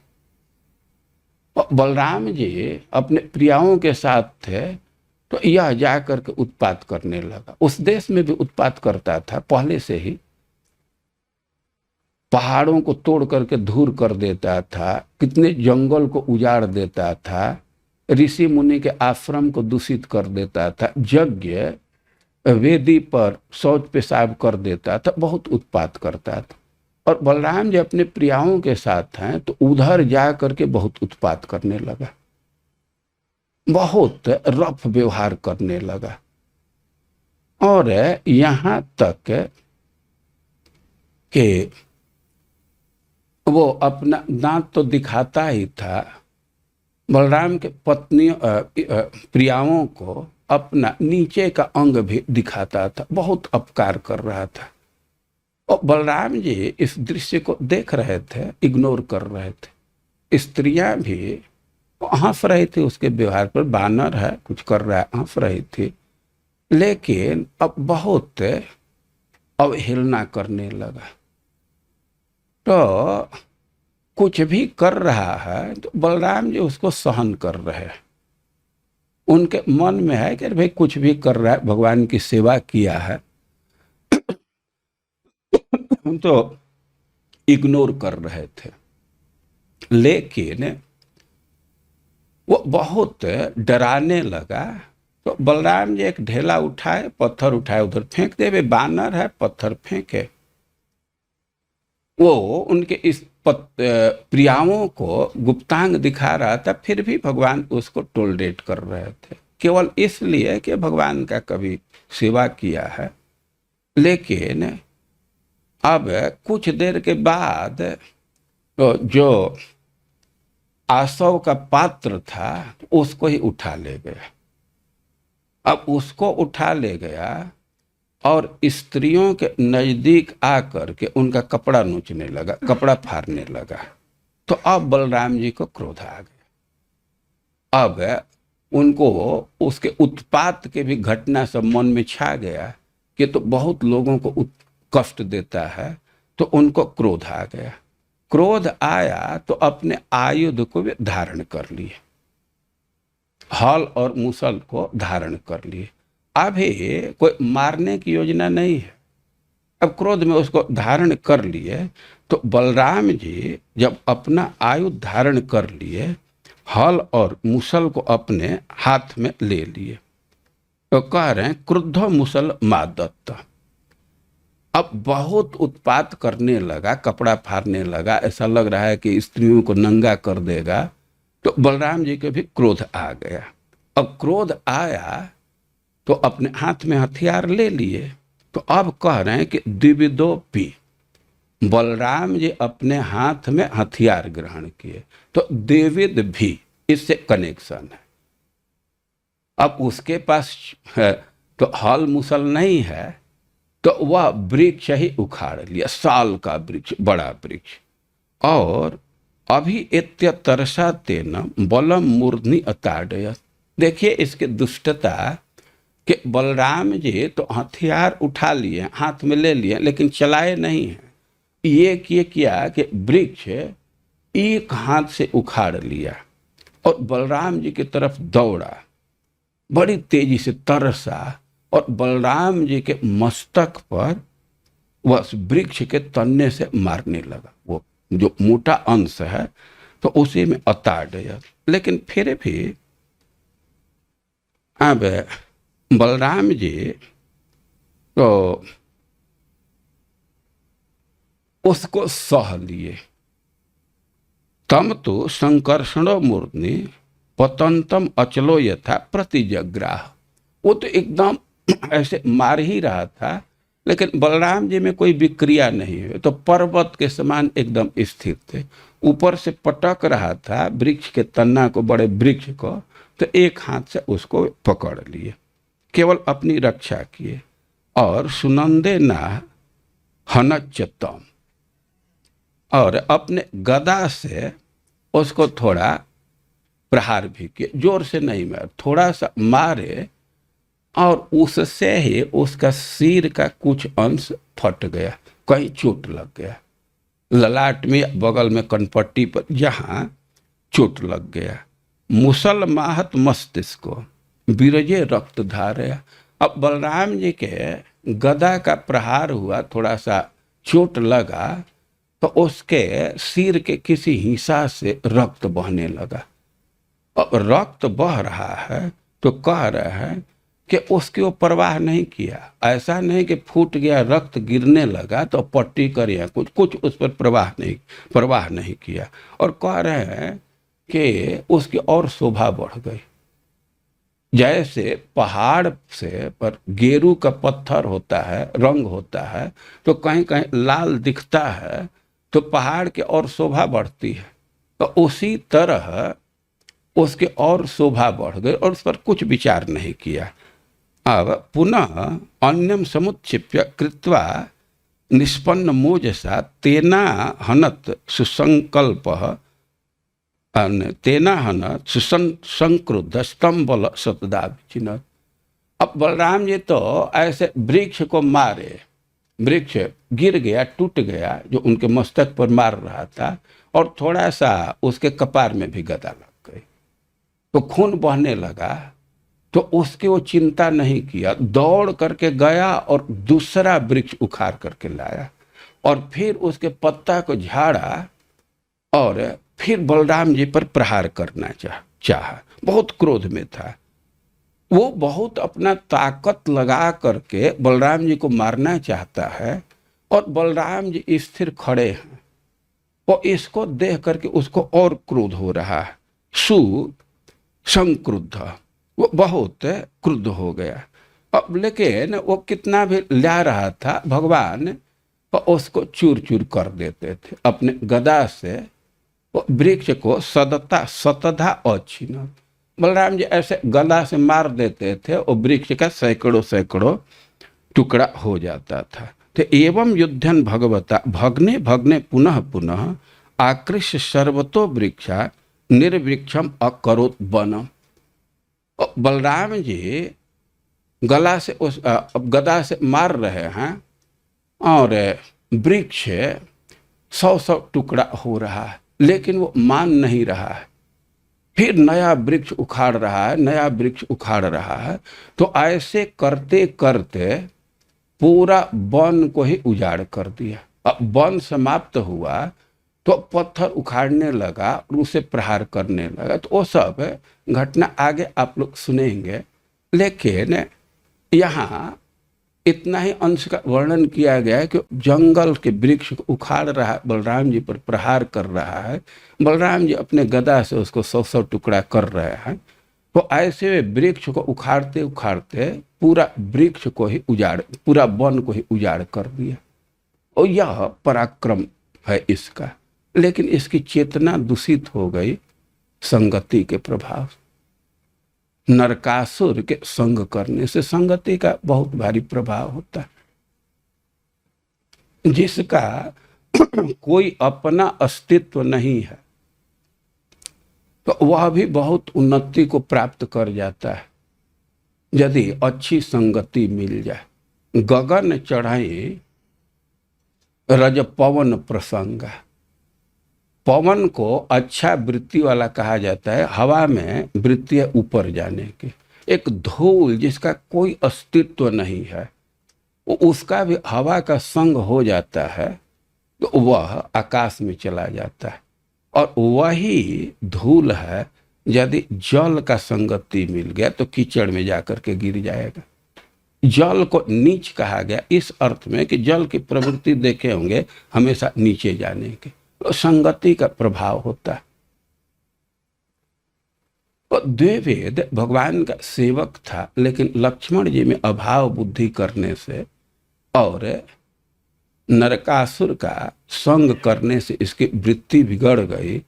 Speaker 1: और बलराम जी अपने प्रियाओं के साथ थे, तो यह जाकर के उत्पात करने लगा। उस देश में भी उत्पात करता था पहले से ही, पहाड़ों को तोड़ करके धूर कर देता था, कितने जंगल को उजाड़ देता था, ऋषि मुनि के आश्रम को दूषित कर देता था, यज्ञ वेदी पर शौच पेशाब कर देता था, बहुत उत्पात करता था। और बलराम जी अपने प्रियाओं के साथ हैं, तो उधर जा करके बहुत उत्पात करने लगा, बहुत रफ व्यवहार करने लगा। और यहाँ तक कि वो अपना दांत तो दिखाता ही था, बलराम के पत्नियों प्रियाओं को अपना नीचे का अंग भी दिखाता था, बहुत अपकार कर रहा था। और बलराम जी इस दृश्य को देख रहे थे, इग्नोर कर रहे थे। स्त्रियां भी हंस रही थी उसके व्यवहार पर, बानर है कुछ कर रहा है, हंस रही थी। लेकिन अब बहुत अवहेलना करने लगा। तो कुछ भी कर रहा है तो बलराम जी उसको सहन कर रहे हैं। उनके मन में है कि भाई कुछ भी कर रहा है, भगवान की सेवा किया है, तो इग्नोर कर रहे थे। लेकिन वो बहुत डराने लगा। तो बलराम जी एक ढेला उठाए, पत्थर उठाए, उधर फेंक दे। वे बानर है, पत्थर फेंके। वो उनके इस प्रियाओं को गुप्तांग दिखा रहा था, फिर भी भगवान उसको टोलरेट कर रहे थे, केवल इसलिए कि भगवान का कभी सेवा किया है। लेकिन अब कुछ देर के बाद तो जो आसव का पात्र था उसको ही उठा ले गया। अब उसको उठा ले गया और स्त्रियों के नजदीक आकर के उनका कपड़ा नोचने लगा, कपड़ा फाड़ने लगा। तो अब बलराम जी को क्रोध आ गया। अब उनको उसके उत्पात के भी घटना सब मन में छा गया कि तो बहुत लोगों को कष्ट देता है, तो उनको क्रोध आ गया। क्रोध आया तो अपने आयुध को भी धारण कर लिए, हल और मुसल को धारण कर लिए। अभी कोई मारने की योजना नहीं है, अब क्रोध में उसको धारण कर लिए। तो बलराम जी जब अपना आयुध धारण कर लिए, हल और मुसल को अपने हाथ में ले लिए, तो कह रहे हैं क्रुद्ध मुसल मादत्त। अब बहुत उत्पात करने लगा, कपड़ा फाड़ने लगा, ऐसा लग रहा है कि स्त्रियों को नंगा कर देगा। तो बलराम जी के भी क्रोध आ गया। अब क्रोध आया तो अपने हाथ में हथियार ले लिए। तो अब कह रहे हैं कि द्विविदो पी, बलराम जी अपने हाथ में हथियार ग्रहण किए। तो द्विविद भी इससे कनेक्शन है। अब उसके पास है तो हल मुसल नहीं है, तो वह वृक्ष ही उखाड़ लिया, साल का वृक्ष, बड़ा वृक्ष। और अभी इत्यतरसा तेन बलम मूर्धनि अताड़यत्। देखिए इसकी दुष्टता कि बलराम जी तो हथियार उठा लिए, हाथ में ले लिए, लेकिन चलाए नहीं हैं। ये किया कि वृक्ष एक हाथ से उखाड़ लिया और बलराम जी की तरफ दौड़ा, बड़ी तेजी से तरसा, और बलराम जी के मस्तक पर वह वृक्ष के तन्ने से मारने लगा। वो जो मोटा अंश है तो उसी में अताड़यत्। लेकिन फिर भी अब बलराम जी तो उसको सह लिए। तम तो संकर्षणो मूर्धनि पतंतम अचलो यथा प्रतिजग्राह। वो तो एकदम ऐसे मार ही रहा था, लेकिन बलराम जी में कोई विक्रिया नहीं हुई, तो पर्वत के समान एकदम स्थिर थे। ऊपर से पटक रहा था वृक्ष के तना को, बड़े वृक्ष को, तो एक हाथ से उसको पकड़ लिए, केवल अपनी रक्षा किए। और सुनंदे ना हनच्यतम, और अपने गदा से उसको थोड़ा प्रहार भी किए, जोर से नहीं मारे, थोड़ा सा मारे, और उससे ही उसका सिर का कुछ अंश फट गया, कहीं चोट लग गया, ललाट में, बगल में कनपट्टी पर जहां चोट लग गया। मुसल माहत मस्तिष्क को बिरजे रक्त धारया। अब बलराम जी के गदा का प्रहार हुआ, थोड़ा सा चोट लगा, तो उसके सिर के किसी हिस्सा से रक्त बहने लगा। अब रक्त बह रहा है तो कह रहे हैं कि उसकी वो परवाह नहीं किया। ऐसा नहीं कि फूट गया, रक्त गिरने लगा तो पट्टी करिए, कुछ उस पर परवाह नहीं किया। और कह रहे हैं कि उसकी और शोभा बढ़ गई। जैसे पहाड़ से पर गेरू का पत्थर होता है, रंग होता है, तो कहीं कहीं लाल दिखता है, तो पहाड़ की और शोभा बढ़ती है। तो उसी तरह उसकी और शोभा बढ़ गई और उस पर कुछ विचार नहीं किया। अब पुनः अन्यम समुच्छिप्य कृत्वा निष्पन्न मोजसा तेना हनत सुसंकल्प तेना हनत सुसंक्रुद्ध स्तंभल सतदा विचिनत। अब बलराम जी तो ऐसे वृक्ष को मारे, वृक्ष गिर गया, टूट गया, जो उनके मस्तक पर मार रहा था, और थोड़ा सा उसके कपार में भी गदा लग गई, तो खून बहने लगा। तो उसकी वो चिंता नहीं किया, दौड़ करके गया और दूसरा वृक्ष उखाड़ करके लाया और फिर उसके पत्ता को झाड़ा और फिर बलराम जी पर प्रहार करना चाहा। बहुत क्रोध में था वो, बहुत अपना ताकत लगा करके बलराम जी को मारना चाहता है, और बलराम जी स्थिर खड़े हैं। और इसको देख करके उसको और क्रोध हो रहा है, संक्रुद्ध, वो बहुत क्रुद्ध हो गया। अब लेकिन वो कितना भी ला रहा था, भगवान उसको चूर चूर कर देते थे अपने गदा से। वो वृक्ष को सतधा अछिन्न, बलराम जी ऐसे गदा से मार देते थे, वो वृक्ष का सैकड़ों सैकड़ों टुकड़ा हो जाता था। तो एवं युद्धन भगवता भग्ने भग्ने पुनः पुनः आकृष्य सर्वतो वृक्षा निर्वृक्षम अकरोत वनम। बलराम जी गला से उस गदा से मार रहे हैं और वृक्ष 100 टुकड़ा हो रहा है, लेकिन वो मान नहीं रहा है। फिर नया वृक्ष उखाड़ रहा है, नया वृक्ष उखाड़ रहा है। तो ऐसे करते करते पूरा वन को ही उजाड़ कर दिया। अब वन समाप्त हुआ तो पत्थर उखाड़ने लगा और उसे प्रहार करने लगा। तो वो सब घटना आगे आप लोग सुनेंगे, लेकिन यहाँ इतना ही अंश का वर्णन किया गया है कि जंगल के वृक्ष को उखाड़ रहा है, बलराम जी पर प्रहार कर रहा है। बलराम जी अपने गदा से उसको 100 टुकड़ा कर रहे हैं। तो ऐसे वृक्ष को उखाड़ते उखाड़ते पूरा वृक्ष को ही उजाड़, पूरा वन को ही उजाड़ कर दिया। और यह पराक्रम है इसका, लेकिन इसकी चेतना दूषित हो गई संगति के प्रभाव। नरकासुर के संग करने से संगति का बहुत भारी प्रभाव होता है। जिसका कोई अपना अस्तित्व नहीं है तो वह भी बहुत उन्नति को प्राप्त कर जाता है यदि अच्छी संगति मिल जाए। गगन चढ़ाई रज पवन प्रसंगा, पवन को अच्छा वृत्ति वाला कहा जाता है, हवा में वृत्ति है ऊपर जाने की। एक धूल जिसका कोई अस्तित्व नहीं है, उसका भी हवा का संग हो जाता है तो वह आकाश में चला जाता है। और वही धूल है यदि जल का संगति मिल गया तो कीचड़ में जाकर के गिर जाएगा। जल को नीच कहा गया इस अर्थ में कि जल की प्रवृत्ति देखे होंगे हमेशा नीचे जाने के, तो संगति का प्रभाव होता है। और द्विवेद भगवान का सेवक था, लेकिन लक्ष्मण जी में अभाव बुद्धि करने से और नरकासुर का संग करने से इसकी वृत्ति बिगड़ गई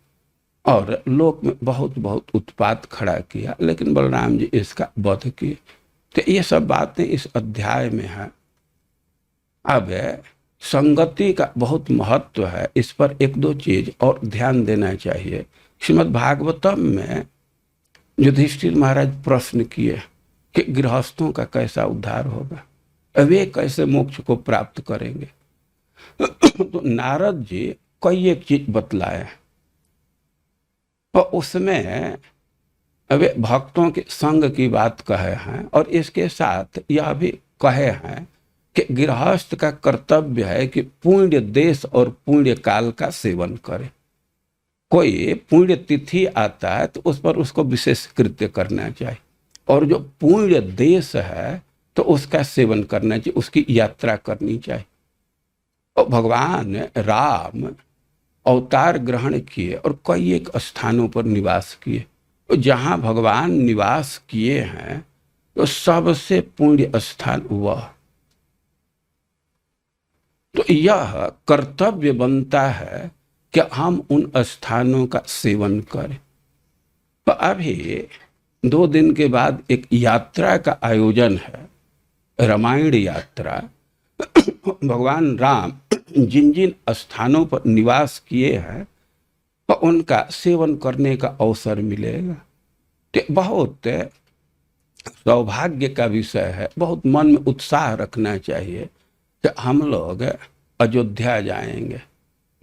Speaker 1: और लोक में बहुत बहुत उत्पात खड़ा किया, लेकिन बलराम जी इसका वध किए। तो ये सब बातें इस अध्याय में है। अब संगति का बहुत महत्व है, इस पर एक दो चीज और ध्यान देना चाहिए। श्रीमद् भागवतम में युधिष्ठिर महाराज प्रश्न किए कि गृहस्थों का कैसा उद्धार होगा, वे कैसे मोक्ष को प्राप्त करेंगे। तो नारद जी कई एक चीज बतलाए और उसमें वे भक्तों के संग की बात कहे हैं और इसके साथ यह भी कहे हैं कि गृहस्थ का कर्तव्य है कि पुण्य देश और पुण्य काल का सेवन करे। कोई पुण्य तिथि आता है तो उस पर उसको विशेष कृत्य करना चाहिए, और जो पुण्य देश है तो उसका सेवन करना चाहिए, उसकी यात्रा करनी चाहिए। और भगवान राम अवतार ग्रहण किए और कई एक स्थानों पर निवास किए। तो जहाँ भगवान निवास किए हैं तो सबसे पुण्य स्थान वह। तो यह कर्तव्य बनता है कि हम उन स्थानों का सेवन करें। तो अभी 2 दिन के बाद एक यात्रा का आयोजन है, रामायण यात्रा। भगवान राम जिन जिन स्थानों पर निवास किए हैं तो उनका सेवन करने का अवसर मिलेगा। तो बहुत सौभाग्य का विषय है, बहुत मन में उत्साह रखना चाहिए कि हम लोग अयोध्या जाएंगे,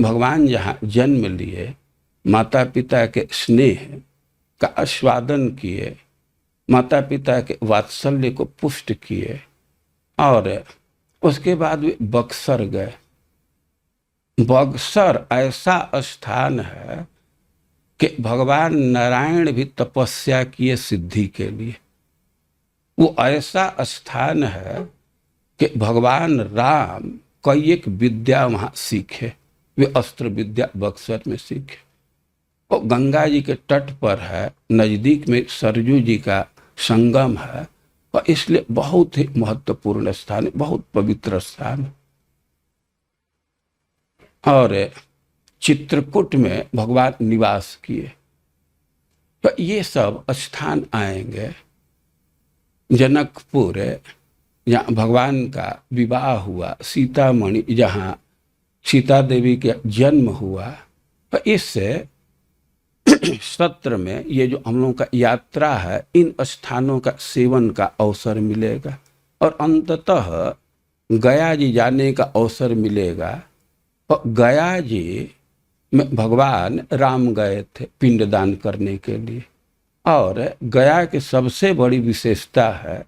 Speaker 1: भगवान जहाँ जन्म लिए, माता पिता के स्नेह का आस्वादन किए, माता पिता के वात्सल्य को पुष्ट किए, और उसके बाद वे बक्सर गए। बक्सर ऐसा स्थान है कि भगवान नारायण भी तपस्या किए सिद्धि के लिए। वो ऐसा स्थान है कि भगवान राम कई एक विद्या वहाँ सीखे, वे अस्त्र विद्या बक्सर में सीखे। वो गंगा जी के तट पर है, नज़दीक में सरजू जी का संगम है, और इसलिए बहुत ही महत्वपूर्ण स्थान है, बहुत पवित्र स्थान है। और चित्रकूट में भगवान निवास किए। तो ये सब स्थान आएंगे। जनकपुर जहाँ भगवान का विवाह हुआ, सीतामढ़ी जहाँ सीता देवी का जन्म हुआ, तो इससे सत्र में ये जो हम लोगों का यात्रा है, इन स्थानों का सेवन का अवसर मिलेगा, और अंततः गया जी जाने का अवसर मिलेगा। और गया जी में भगवान राम गए थे पिंडदान करने के लिए, और गया की सबसे बड़ी विशेषता है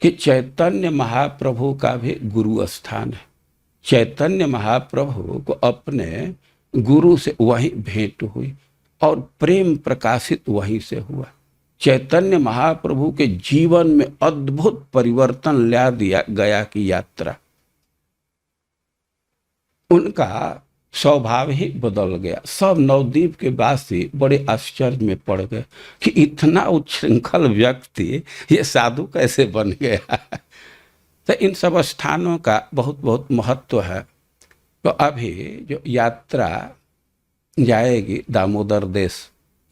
Speaker 1: कि चैतन्य महाप्रभु का भी गुरु स्थान है। चैतन्य महाप्रभु को अपने गुरु से वहीं भेंट हुई और प्रेम प्रकाशित वहीं से हुआ। चैतन्य महाप्रभु के जीवन में अद्भुत परिवर्तन ला दिया गया की यात्रा। उनका स्वभाव ही बदल गया। सब नवद्वीप के वासी बड़े आश्चर्य में पड़ गए कि इतना उच्छृंखल व्यक्ति ये साधु कैसे बन गया। तो इन सब स्थानों का बहुत बहुत महत्व है। तो अभी जो यात्रा जाएगी दामोदर देश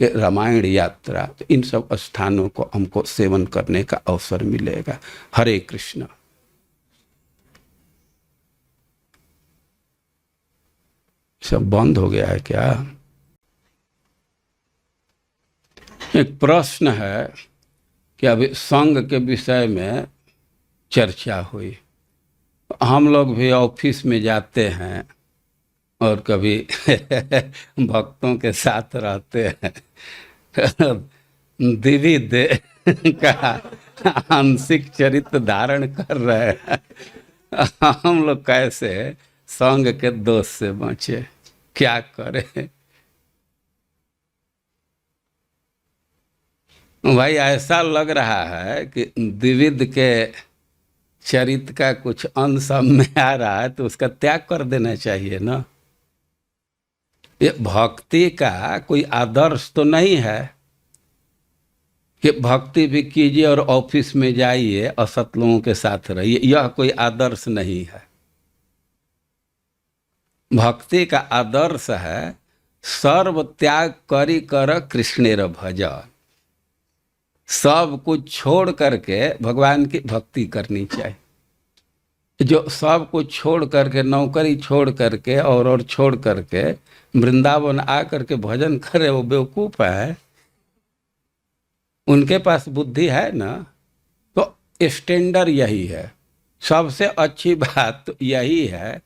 Speaker 1: के रामायण यात्रा, तो इन सब स्थानों को हमको सेवन करने का अवसर मिलेगा। हरे कृष्ण। सब बंद हो गया है क्या? एक प्रश्न है कि अभी संघ के विषय में चर्चा हुई। हम लोग भी ऑफिस में जाते हैं और कभी भक्तों के साथ रहते हैं। द्विविध का आंशिक चरित्र धारण कर रहे हैं। हम लोग कैसे संघ के दोष से बचे, क्या करें भाई? ऐसा लग रहा है कि द्विविध के चरित्र का कुछ अंश में आ रहा है, तो उसका त्याग कर देना चाहिए ना। ये भक्ति का कोई आदर्श तो नहीं है कि भक्ति भी कीजिए और ऑफिस में जाइए, असत लोगों के साथ रहिए। यह कोई आदर्श नहीं है। भक्ति का आदर्श है सर्व त्याग करी कर कृष्णेर भजन। सब कुछ छोड़ करके भगवान की भक्ति करनी चाहिए। जो सब कुछ छोड़ करके, नौकरी छोड़ करके और छोड़ करके वृंदावन आ करके भजन करे, वो बेवकूफ है। उनके पास बुद्धि है ना। तो स्टैंडर्ड यही है। सबसे अच्छी बात तो यही है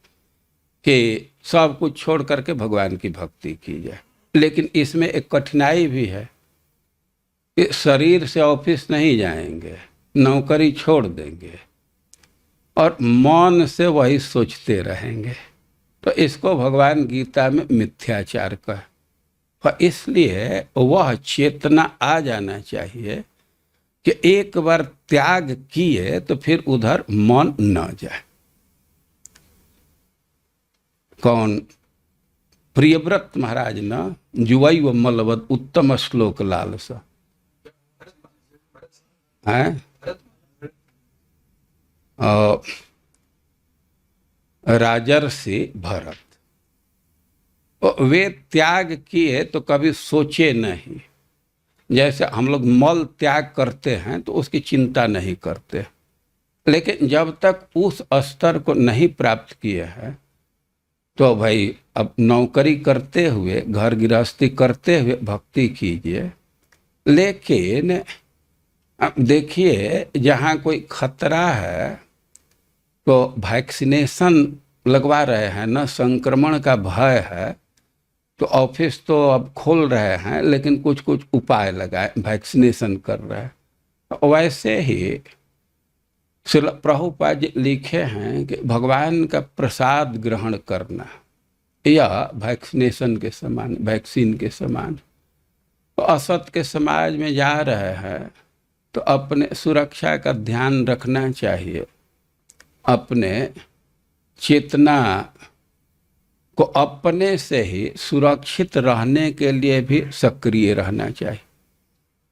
Speaker 1: कि सब कुछ छोड़ करके भगवान की भक्ति की जाए। लेकिन इसमें एक कठिनाई भी है कि शरीर से ऑफिस नहीं जाएंगे, नौकरी छोड़ देंगे और मन से वही सोचते रहेंगे। तो इसको भगवान गीता में मिथ्याचार कहा। और इसलिए वह चेतना आ जाना चाहिए कि एक बार त्याग किए तो फिर उधर मन न जाए। कौन? प्रियव्रत महाराज न जुवई व मलवद उत्तम श्लोक लालस है। राजर्षि भरत, वे त्याग किए तो कभी सोचे नहीं। जैसे हम लोग मल त्याग करते हैं तो उसकी चिंता नहीं करते। लेकिन जब तक उस स्तर को नहीं प्राप्त किए हैं तो भाई अब नौकरी करते हुए, घर गृहस्थी करते हुए भक्ति कीजिए। लेकिन अब देखिए, जहाँ कोई खतरा है तो वैक्सीनेशन लगवा रहे हैं ना, संक्रमण का भय है तो ऑफिस तो अब खोल रहे हैं, लेकिन कुछ कुछ उपाय लगाए, वैक्सीनेशन कर रहे हैं। वैसे ही श्रील प्रभुपाद जी लिखे हैं कि भगवान का प्रसाद ग्रहण करना यह वैक्सीनेशन के समान, वैक्सीन के समान। तो असत के समाज में जा रहे हैं तो अपने सुरक्षा का ध्यान रखना चाहिए, अपने चेतना को अपने से ही सुरक्षित रहने के लिए भी सक्रिय रहना चाहिए।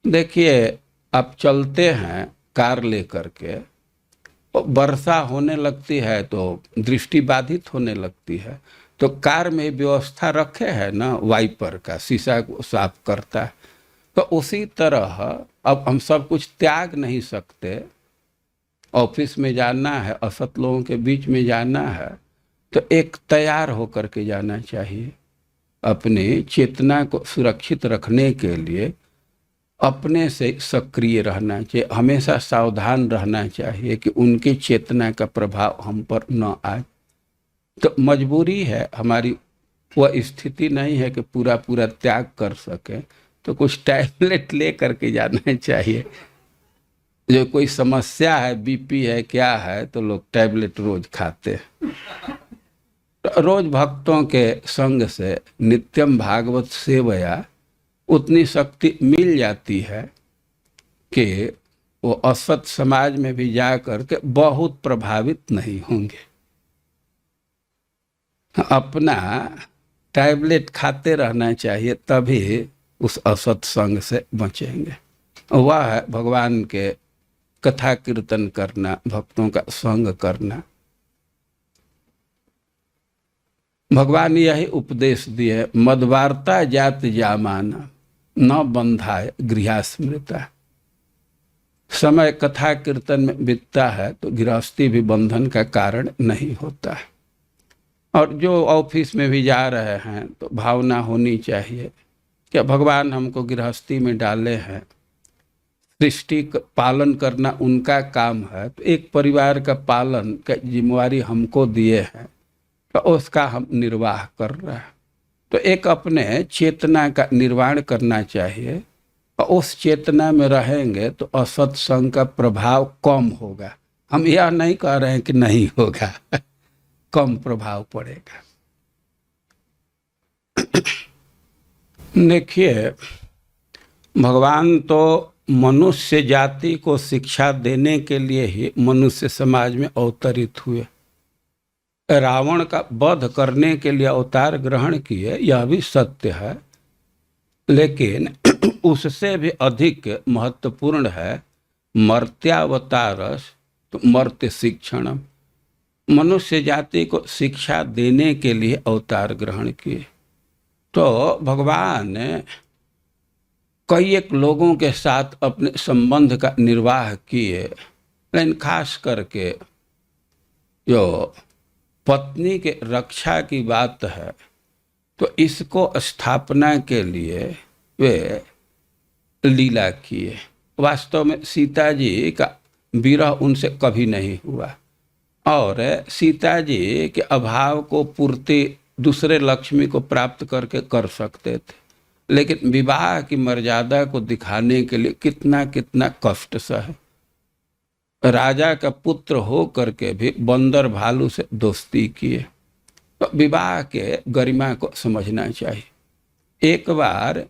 Speaker 1: देखिए, आप चलते हैं कार लेकर के, वर्षा होने लगती है तो दृष्टि बाधित होने लगती है, तो कार में व्यवस्था रखे है ना वाइपर का, शीशा को साफ करता है। तो उसी तरह अब हम सब कुछ त्याग नहीं सकते। ऑफिस में जाना है, असत लोगों के बीच में जाना है तो एक तैयार होकर के जाना चाहिए। अपनी चेतना को सुरक्षित रखने के लिए अपने से सक्रिय रहना चाहिए, हमेशा सावधान रहना चाहिए कि उनकी चेतना का प्रभाव हम पर न आए। तो मजबूरी है हमारी, वह स्थिति नहीं है कि पूरा पूरा त्याग कर सके, तो कुछ टैबलेट ले करके जाना चाहिए। जो कोई समस्या है, बीपी है, क्या है, तो लोग टैबलेट रोज खाते हैं। रोज भक्तों के संग से नित्यम भागवत सेवया उतनी शक्ति मिल जाती है कि वो असत समाज में भी जा करके बहुत प्रभावित नहीं होंगे। अपना टैबलेट खाते रहना चाहिए, तभी उस असत संग से बचेंगे। वह है भगवान के कथा कीर्तन करना, भक्तों का संग करना। भगवान यही उपदेश दिए, मदवार्ता जात जामाना न बंधाय गृहस्मृता। समय कथा कीर्तन में बीतता है तो गृहस्थी भी बंधन का कारण नहीं होता है। और जो ऑफिस में भी जा रहे हैं तो भावना होनी चाहिए कि भगवान हमको गृहस्थी में डाले हैं, सृष्टि पालन करना उनका काम है, तो एक परिवार का पालन का जिम्मेवारी हमको दिए हैं, तो उसका हम निर्वाह कर रहे हैं। तो एक अपने चेतना का निर्माण करना चाहिए, और उस चेतना में रहेंगे तो असत्संग का प्रभाव कम होगा। हम यह नहीं कह रहे हैं कि नहीं होगा, कम प्रभाव पड़ेगा। देखिए, भगवान तो मनुष्य जाति को शिक्षा देने के लिए ही मनुष्य समाज में अवतरित हुए। रावण का वध करने के लिए अवतार ग्रहण किए, यह भी सत्य है, लेकिन उससे भी अधिक महत्वपूर्ण है मर्त्यावतारस तो मर्त्य शिक्षण। मनुष्य जाति को शिक्षा देने के लिए अवतार ग्रहण किए। तो भगवान कई एक लोगों के साथ अपने संबंध का निर्वाह किए, लेकिन खास करके जो पत्नी के रक्षा की बात है तो इसको स्थापना के लिए वे लीला किए। वास्तव में सीता जी का विरह उनसे कभी नहीं हुआ, और सीता जी के अभाव को पूर्ति दूसरे लक्ष्मी को प्राप्त करके कर सकते थे, लेकिन विवाह की मर्यादा को दिखाने के लिए कितना कितना कष्ट सहे। राजा का पुत्र हो करके भी बंदर भालू से दोस्ती किए। तो विवाह के गरिमा को समझना चाहिए। एक बार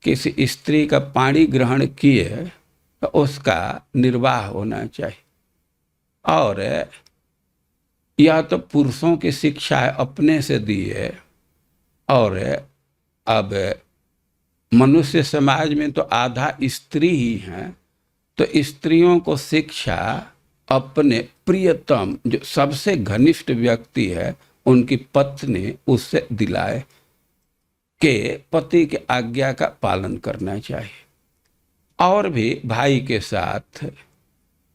Speaker 1: किसी स्त्री का पाणी ग्रहण किए तो उसका निर्वाह होना चाहिए। और यह तो पुरुषों की शिक्षा है, अपने से दी है। और अब मनुष्य समाज में तो आधा स्त्री ही हैं, तो स्त्रियों को शिक्षा अपने प्रियतम जो सबसे घनिष्ठ व्यक्ति है उनकी पत्नी उससे दिलाए कि पति के आज्ञा का पालन करना चाहिए। और भी भाई के साथ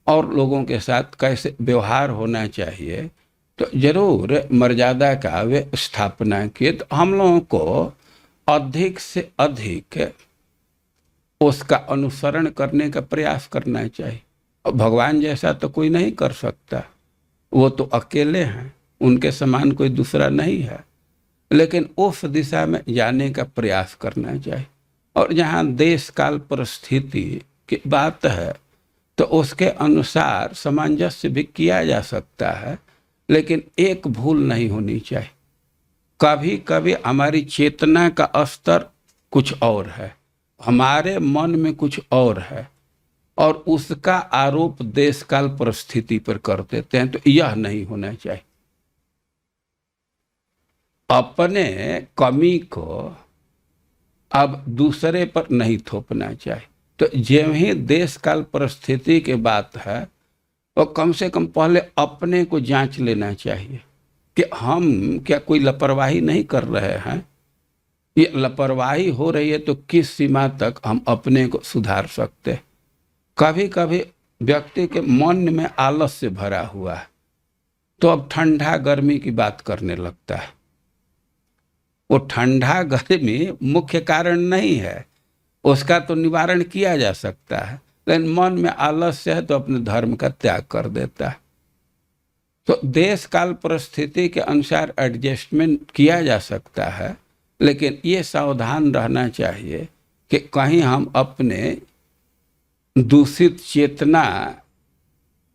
Speaker 1: और लोगों के साथ कैसे व्यवहार होना चाहिए, तो जरूर मर्यादा का वे स्थापना किए। तो हम लोगों को अधिक से अधिक उसका अनुसरण करने का प्रयास करना चाहिए। और भगवान जैसा तो कोई नहीं कर सकता, वो तो अकेले हैं, उनके समान कोई दूसरा नहीं है। लेकिन उस दिशा में जाने का प्रयास करना चाहिए। और जहाँ देश काल परिस्थिति की बात है तो उसके अनुसार सामंजस्य भी किया जा सकता है, लेकिन एक भूल नहीं होनी चाहिए। कभी कभी हमारी चेतना का स्तर कुछ और है, हमारे मन में कुछ और है, और उसका आरोप देश काल परिस्थिति पर कर देते हैं। तो यह नहीं होना चाहिए। अपने कमी को अब दूसरे पर नहीं थोपना चाहिए। तो जब ही देश काल परिस्थिति की बात है तो कम से कम पहले अपने को जांच लेना चाहिए कि हम क्या कोई लापरवाही नहीं कर रहे हैं। ये लापरवाही हो रही है तो किस सीमा तक हम अपने को सुधार सकते हैं। कभी कभी व्यक्ति के मन में आलस्य भरा हुआ है, तो अब ठंडा गर्मी की बात करने लगता है। वो ठंडा गर्मी मुख्य कारण नहीं है, उसका तो निवारण किया जा सकता है, लेकिन मन में आलस्य है तो अपने धर्म का त्याग कर देता है। तो देश काल परिस्थिति के अनुसार एडजस्टमेंट किया जा सकता है, लेकिन ये सावधान रहना चाहिए कि कहीं हम अपने दूषित चेतना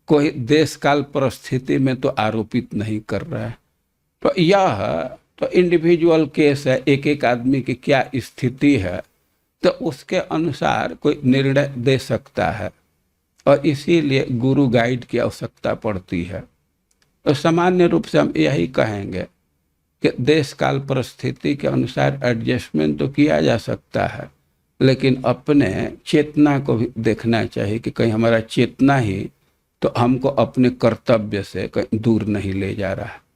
Speaker 1: को देश काल परिस्थिति में तो आरोपित नहीं कर रहा है। तो यह तो इंडिविजुअल केस है, एक एक आदमी की क्या स्थिति है, तो उसके अनुसार कोई निर्णय दे सकता है। और इसीलिए गुरु गाइड की आवश्यकता पड़ती है। तो सामान्य रूप से हम यही कहेंगे कि देश काल परिस्थिति के अनुसार एडजस्टमेंट तो किया जा सकता है, लेकिन अपने चेतना को भी देखना चाहिए कि कहीं हमारा चेतना ही तो हमको अपने कर्तव्य से कहीं दूर नहीं ले जा रहा है।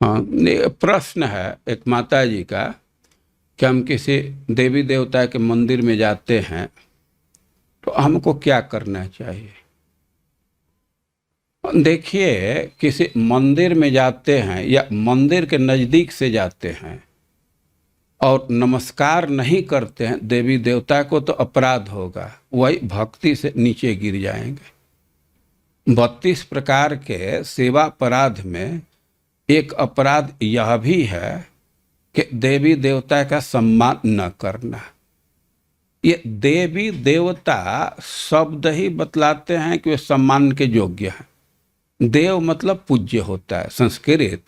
Speaker 1: हाँ, प्रश्न है एक माता जी का कि हम किसी देवी देवता के मंदिर में जाते हैं तो हमको क्या करना चाहिए। देखिए, किसी मंदिर में जाते हैं या मंदिर के नज़दीक से जाते हैं और नमस्कार नहीं करते हैं देवी देवता को तो अपराध होगा, वही भक्ति से नीचे गिर जाएंगे। 32 प्रकार के सेवा अपराध में एक अपराध यह भी है कि देवी देवता का सम्मान न करना। ये देवी देवता शब्द ही बतलाते हैं कि वे सम्मान के योग्य हैं। देव मतलब पूज्य होता है, संस्कृत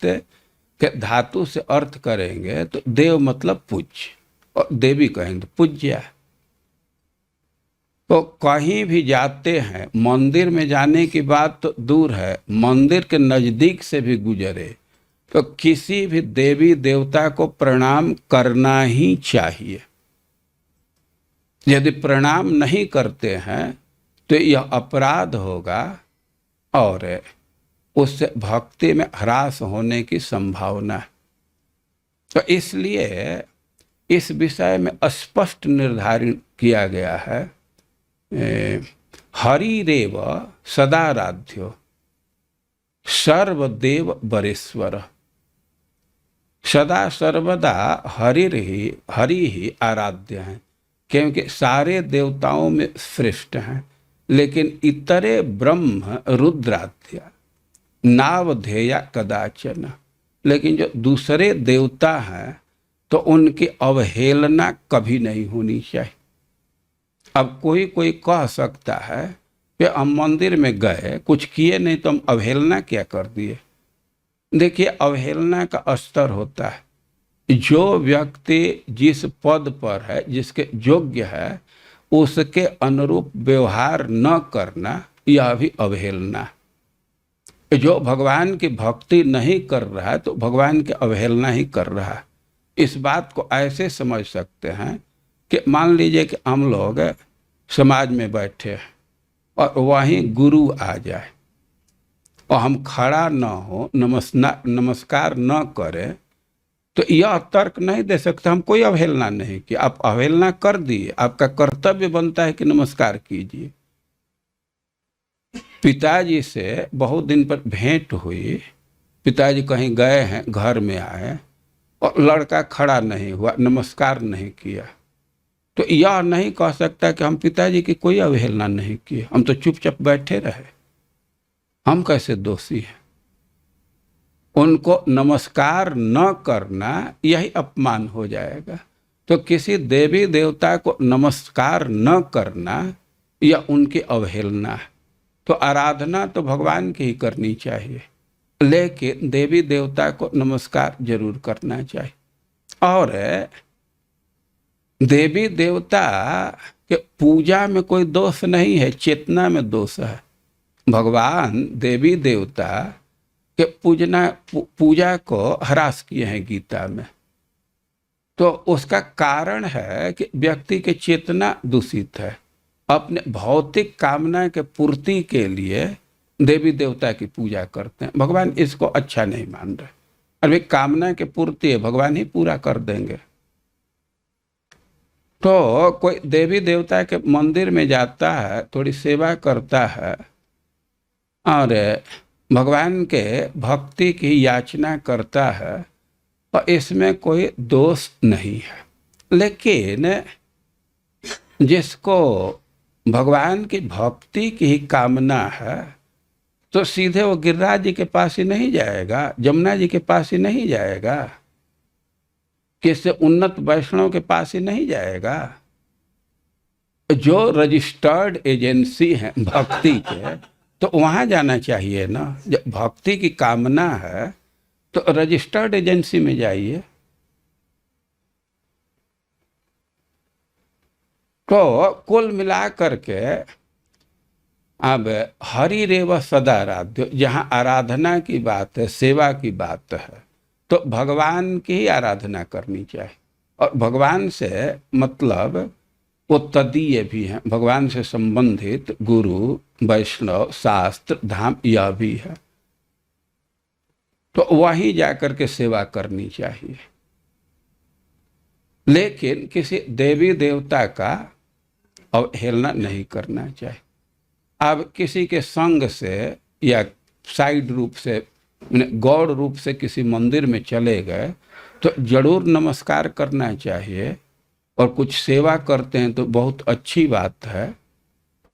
Speaker 1: के धातु से अर्थ करेंगे तो देव मतलब पूज्य, और देवी कहेंगे तो पूज्य है। तो कहीं भी जाते हैं, मंदिर में जाने की बात तो दूर है, मंदिर के नज़दीक से भी गुजरे तो किसी भी देवी देवता को प्रणाम करना ही चाहिए। यदि प्रणाम नहीं करते हैं तो यह अपराध होगा और उससे भक्ति में ह्रास होने की संभावना है। तो इसलिए इस विषय में स्पष्ट निर्धारित किया गया है, हरिरेव सदाराध्यो सर्वदेव वरेश्वर। सदा सर्वदा हरि ही आराध्य हैं, क्योंकि सारे देवताओं में श्रेष्ठ हैं। लेकिन इतरे ब्रह्म रुद्राध्य नावधेया कदाचन, लेकिन जो दूसरे देवता हैं तो उनकी अवहेलना कभी नहीं होनी चाहिए। अब कोई कोई कह सकता है कि हम मंदिर में गए, कुछ किए नहीं तो हम अवहेलना क्या कर दिए। देखिए, अवहेलना का स्तर होता है। जो व्यक्ति जिस पद पर है, जिसके योग्य है, उसके अनुरूप व्यवहार न करना, यह भी अवहेलना है। जो भगवान की भक्ति नहीं कर रहा है तो भगवान की अवहेलना ही कर रहा है। इस बात को ऐसे समझ सकते हैं कि मान लीजिए कि हम लोग समाज में बैठे हैं और वहीं गुरु आ जाए और हम खड़ा न हो, नमस्कार न करें, तो यह तर्क नहीं दे सकते हम कोई अवहेलना नहीं की, आप अवहेलना कर दिए, आपका कर्तव्य बनता है कि नमस्कार कीजिए। पिताजी से बहुत दिन पर भेंट हुई, पिताजी कहीं गए हैं, घर में आए और लड़का खड़ा नहीं हुआ, नमस्कार नहीं किया, तो यह नहीं कह सकता कि हम पिताजी की कोई अवहेलना नहीं किए, हम तो चुपचाप बैठे रहे, हम कैसे दोषी हैं। उनको नमस्कार न करना यही अपमान हो जाएगा। तो किसी देवी देवता को नमस्कार न करना यह उनकी अवहेलना है। तो आराधना तो भगवान की ही करनी चाहिए, लेकिन देवी देवता को नमस्कार जरूर करना चाहिए। और देवी देवता के पूजा में कोई दोष नहीं है, चेतना में दोष है। भगवान देवी देवता के पूजा को ह्रास किए हैं गीता में, तो उसका कारण है कि व्यक्ति की चेतना दूषित है। अपने भौतिक कामना के पूर्ति के लिए देवी देवता की पूजा करते हैं, भगवान इसको अच्छा नहीं मान रहे। अरे कामना के पूर्ति है, भगवान ही पूरा कर देंगे। तो कोई देवी देवता के मंदिर में जाता है, थोड़ी सेवा करता है और भगवान के भक्ति की याचना करता है, और इसमें कोई दोष नहीं है। लेकिन जिसको भगवान की भक्ति की ही कामना है, तो सीधे वो गिरिराज जी के पास ही नहीं जाएगा, जमुना जी के पास ही नहीं जाएगा, किसी उन्नत वैष्णव के पास ही नहीं जाएगा। जो रजिस्टर्ड एजेंसी है भक्ति के, तो वहां जाना चाहिए ना। जब भक्ति की कामना है तो रजिस्टर्ड एजेंसी में जाइए। तो कुल मिला करके अब हरि रेव सदाराध्य, जहाँ आराधना की बात है, सेवा की बात है, तो भगवान की ही आराधना करनी चाहिए। और भगवान से मतलब वो तदीय भी हैं, भगवान से संबंधित गुरु, वैष्णव, शास्त्र, धाम यह भी है, तो वहीं जाकर के सेवा करनी चाहिए। लेकिन किसी देवी देवता का अवहेलना नहीं करना चाहिए। अब किसी के संग से या साइड रूप से, गौड़ रूप से किसी मंदिर में चले गए तो जरूर नमस्कार करना चाहिए, और कुछ सेवा करते हैं तो बहुत अच्छी बात है।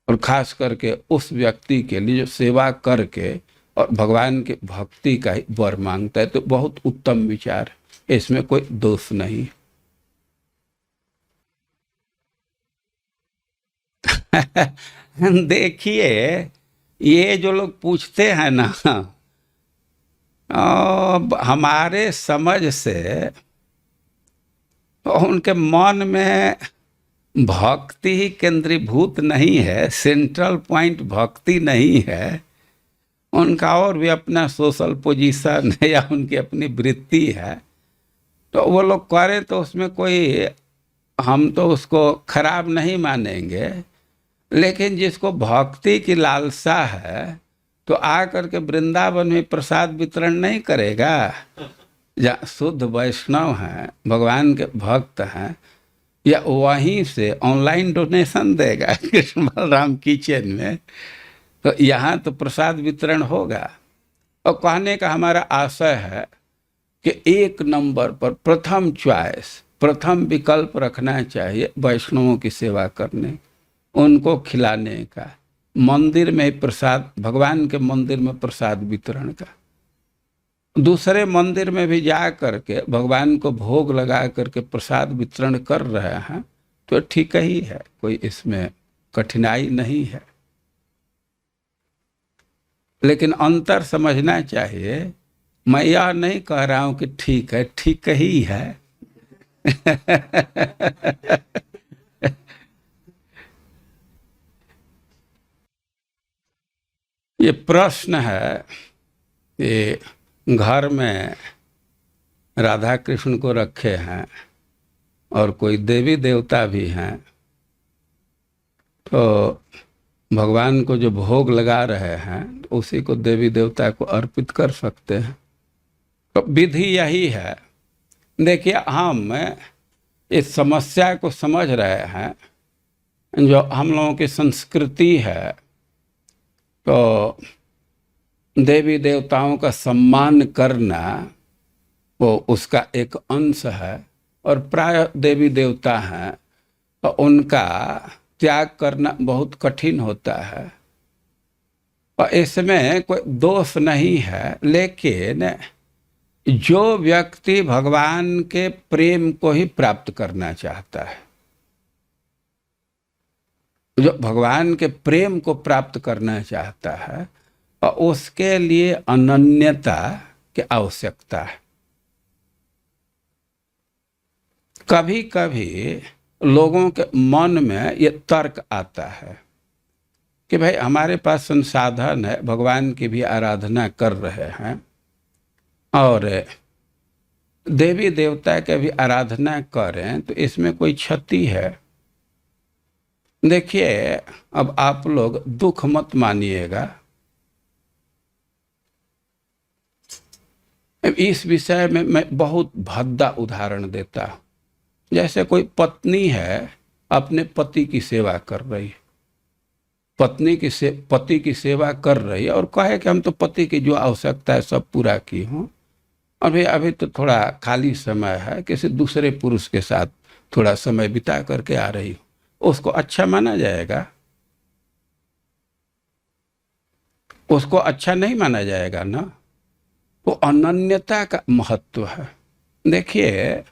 Speaker 1: और खास करके उस व्यक्ति के लिए जो सेवा करके और भगवान के भक्ति का ही वर मांगता है, तो बहुत उत्तम विचार है, इसमें कोई दोष नहीं। देखिए, ये जो लोग पूछते हैं ना, हमारे समझ से उनके मन में भक्ति ही केंद्रीभूत नहीं है, सेंट्रल पॉइंट भक्ति नहीं है। उनका और भी अपना सोशल पोजीशन है या उनकी अपनी वृत्ति है, तो वो लोग करें तो उसमें कोई, हम तो उसको खराब नहीं मानेंगे। लेकिन जिसको भक्ति की लालसा है तो आकर के वृंदावन में प्रसाद वितरण नहीं करेगा। या शुद्ध वैष्णव हैं, भगवान के भक्त हैं, या वहीं से ऑनलाइन डोनेशन देगा कृष्ण बलराम किचन में, तो यहाँ तो प्रसाद वितरण होगा। और कहने का हमारा आशय है कि एक नंबर पर प्रथम चॉइस, प्रथम विकल्प रखना चाहिए वैष्णवों की सेवा करने, उनको खिलाने का, मंदिर में प्रसाद, भगवान के मंदिर में प्रसाद वितरण का। दूसरे मंदिर में भी जा करके भगवान को भोग लगा करके प्रसाद वितरण कर रहे हैं तो ठीक ही है, कोई इसमें कठिनाई नहीं है। लेकिन अंतर समझना चाहिए। मैं यह नहीं कह रहा हूं कि ठीक है, ठीक ही है। ये प्रश्न है कि घर में राधा कृष्ण को रखे हैं और कोई देवी देवता भी हैं, तो भगवान को जो भोग लगा रहे हैं तो उसी को देवी देवता को अर्पित कर सकते हैं। तो विधि यही है देखिए, हम इस समस्या को समझ रहे हैं। जो हम लोगों की संस्कृति है, तो देवी देवताओं का सम्मान करना वो उसका एक अंश है, और प्राय देवी देवता हैं तो उनका त्याग करना बहुत कठिन होता है। और इसमें कोई दोष नहीं है, लेकिन जो व्यक्ति भगवान के प्रेम को ही प्राप्त करना चाहता है, जो भगवान के प्रेम को प्राप्त करना चाहता है, और उसके लिए अनन्यता की आवश्यकता है। कभी कभी लोगों के मन में ये तर्क आता है कि भाई हमारे पास संसाधन है, भगवान की भी आराधना कर रहे हैं और देवी देवता की भी आराधना करें, तो इसमें कोई क्षति है? देखिए, अब आप लोग दुख मत मानिएगा। इस विषय में मैं बहुत भद्दा उदाहरण देता हूं। जैसे कोई पत्नी है, अपने पति की सेवा कर रही है, पति की सेवा कर रही है, और कहे कि हम तो पति की जो आवश्यकता है सब पूरा की हूँ, अभी अभी तो थोड़ा खाली समय है, किसी दूसरे पुरुष के साथ थोड़ा समय बिता करके आ रही हूँ, उसको अच्छा माना जाएगा? उसको अच्छा नहीं माना जाएगा ना। वो अनन्यता का महत्व है। देखिए,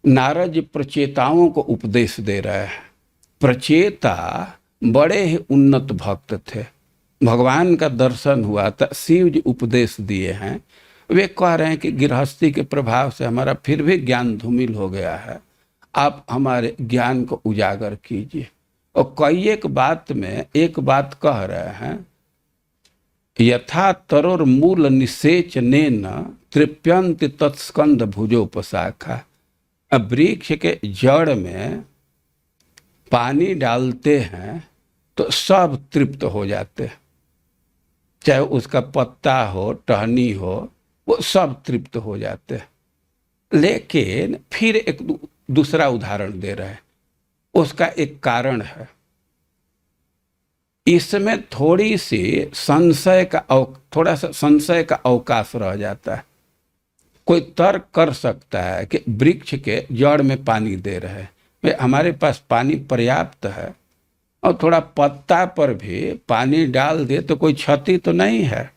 Speaker 1: नारद जी प्रचेताओं को उपदेश दे रहे हैं। प्रचेता बड़े ही उन्नत भक्त थे, भगवान का दर्शन हुआ था, शिव जी उपदेश दिए हैं। वे कह रहे हैं कि गृहस्थी के प्रभाव से हमारा फिर भी ज्ञान धूमिल हो गया है, आप हमारे ज्ञान को उजागर कीजिए। और कई एक बात में एक बात कह रहे हैं, यथा तरोर मूल निषेचनेन तृप्यन्ति तत्स्कंद भुजोपशाखा। वृक्ष के जड़ में पानी डालते हैं तो सब तृप्त हो जाते हैं, चाहे उसका पत्ता हो, टहनी हो, वो सब तृप्त हो जाते हैं। लेकिन फिर एक दूसरा उदाहरण दे रहे हैं, उसका एक कारण है। इसमें थोड़ा सा संशय का अवकाश रह जाता है। कोई तर्क कर सकता है कि वृक्ष के जड़ में पानी दे रहे हैं, भाई हमारे पास पानी पर्याप्त है, और थोड़ा पत्ता पर भी पानी डाल दे तो कोई क्षति तो नहीं है।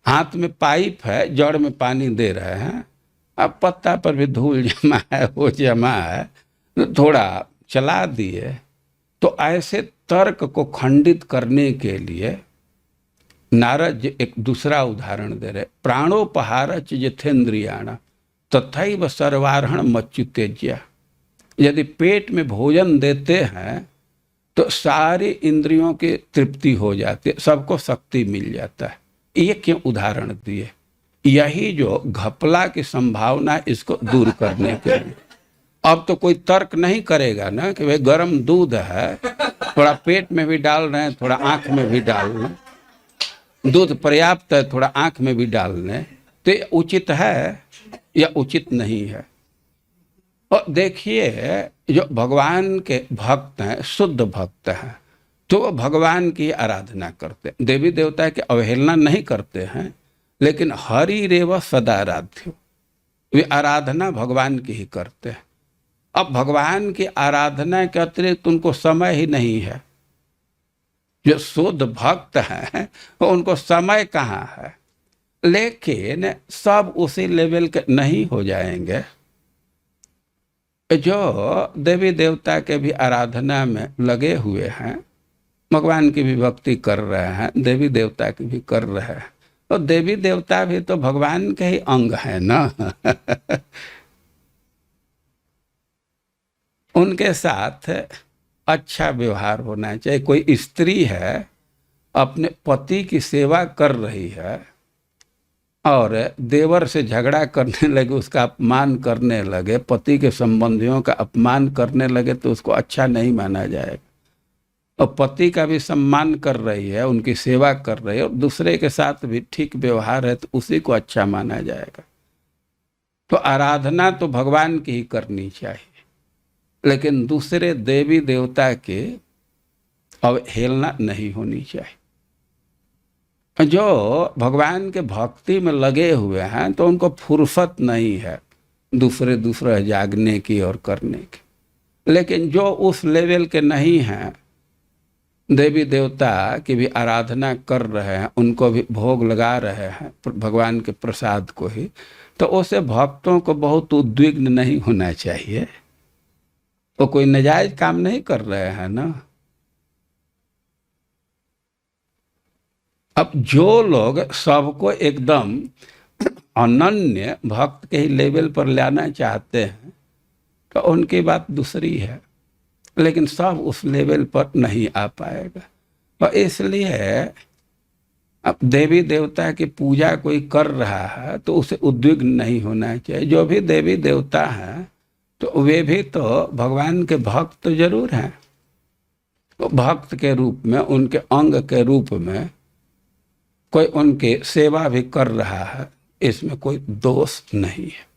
Speaker 1: हाथ में पाइप है, जड़ में पानी दे रहे हैं, अब पत्ता पर भी धूल जमा है, वो जमा है, तो थोड़ा चला दिए। तो ऐसे तर्क को खंडित करने के लिए नारद जी एक दूसरा उदाहरण दे रहे। प्राणोपहारच यथेन्द्रियाण तथैव सर्वार्हण मच्युतेज्या। यदि पेट में भोजन देते हैं तो सारी इंद्रियों की तृप्ति हो जाती है, सबको शक्ति मिल जाता है। ये क्यों उदाहरण दिए? यही जो घपला की संभावना है, इसको दूर करने के लिए। अब तो कोई तर्क नहीं करेगा ना कि भाई गर्म दूध है, थोड़ा पेट में भी डाल रहे हैं, थोड़ा आंख में भी डाल रहे हैं, दूध पर्याप्त है, थोड़ा आंख में भी डाल रहे हैं, तो ये उचित है या उचित नहीं है? और देखिए, जो भगवान के भक्त हैं, शुद्ध भक्त हैं, तो वो भगवान की आराधना करते हैं, देवी देवता की अवहेलना नहीं करते हैं, लेकिन हरि रेव सदाराध्यो, वे आराधना भगवान की ही करते हैं। अब भगवान की आराधना के अतिरिक्त उनको समय ही नहीं है। जो शुद्ध भक्त हैं उनको समय कहाँ है? लेकिन सब उसी लेवल के नहीं हो जाएंगे। जो देवी देवता के भी आराधना में लगे हुए हैं, भगवान की भी भक्ति कर रहे हैं, देवी देवता की भी कर रहे हैं, तो देवी देवता भी तो भगवान के ही अंग है ना। उनके साथ अच्छा व्यवहार होना चाहिए। कोई स्त्री है, अपने पति की सेवा कर रही है, और देवर से झगड़ा करने लगे, उसका अपमान करने लगे, पति के संबंधियों का अपमान करने लगे, तो उसको अच्छा नहीं माना जाएगा। और पति का भी सम्मान कर रही है, उनकी सेवा कर रही है, और दूसरे के साथ भी ठीक व्यवहार है, तो उसी को अच्छा माना जाएगा। तो आराधना तो भगवान की ही करनी चाहिए, लेकिन दूसरे देवी देवता के अवहेलना नहीं होनी चाहिए। जो भगवान के भक्ति में लगे हुए हैं तो उनको फुर्सत नहीं है दूसरे दूसरे जागने की और करने की। लेकिन जो उस लेवल के नहीं हैं, देवी देवता की भी आराधना कर रहे हैं, उनको भी भोग लगा रहे हैं भगवान के प्रसाद को ही, तो उसे भक्तों को बहुत उद्विग्न नहीं होना चाहिए। वो कोई नाजायज काम नहीं कर रहे हैं ना। अब जो लोग सबको एकदम अनन्य भक्त के ही लेवल पर लाना चाहते हैं तो उनकी बात दूसरी है, लेकिन सब उस लेवल पर नहीं आ पाएगा। और इसलिए अब देवी देवता की पूजा कोई कर रहा है तो उसे उद्विग्न नहीं होना चाहिए। जो भी देवी देवता हैं तो वे भी तो भगवान के भक्त तो जरूर हैं, तो भक्त के रूप में, उनके अंग के रूप में कोई उनकी सेवा भी कर रहा है, इसमें कोई दोष नहीं है।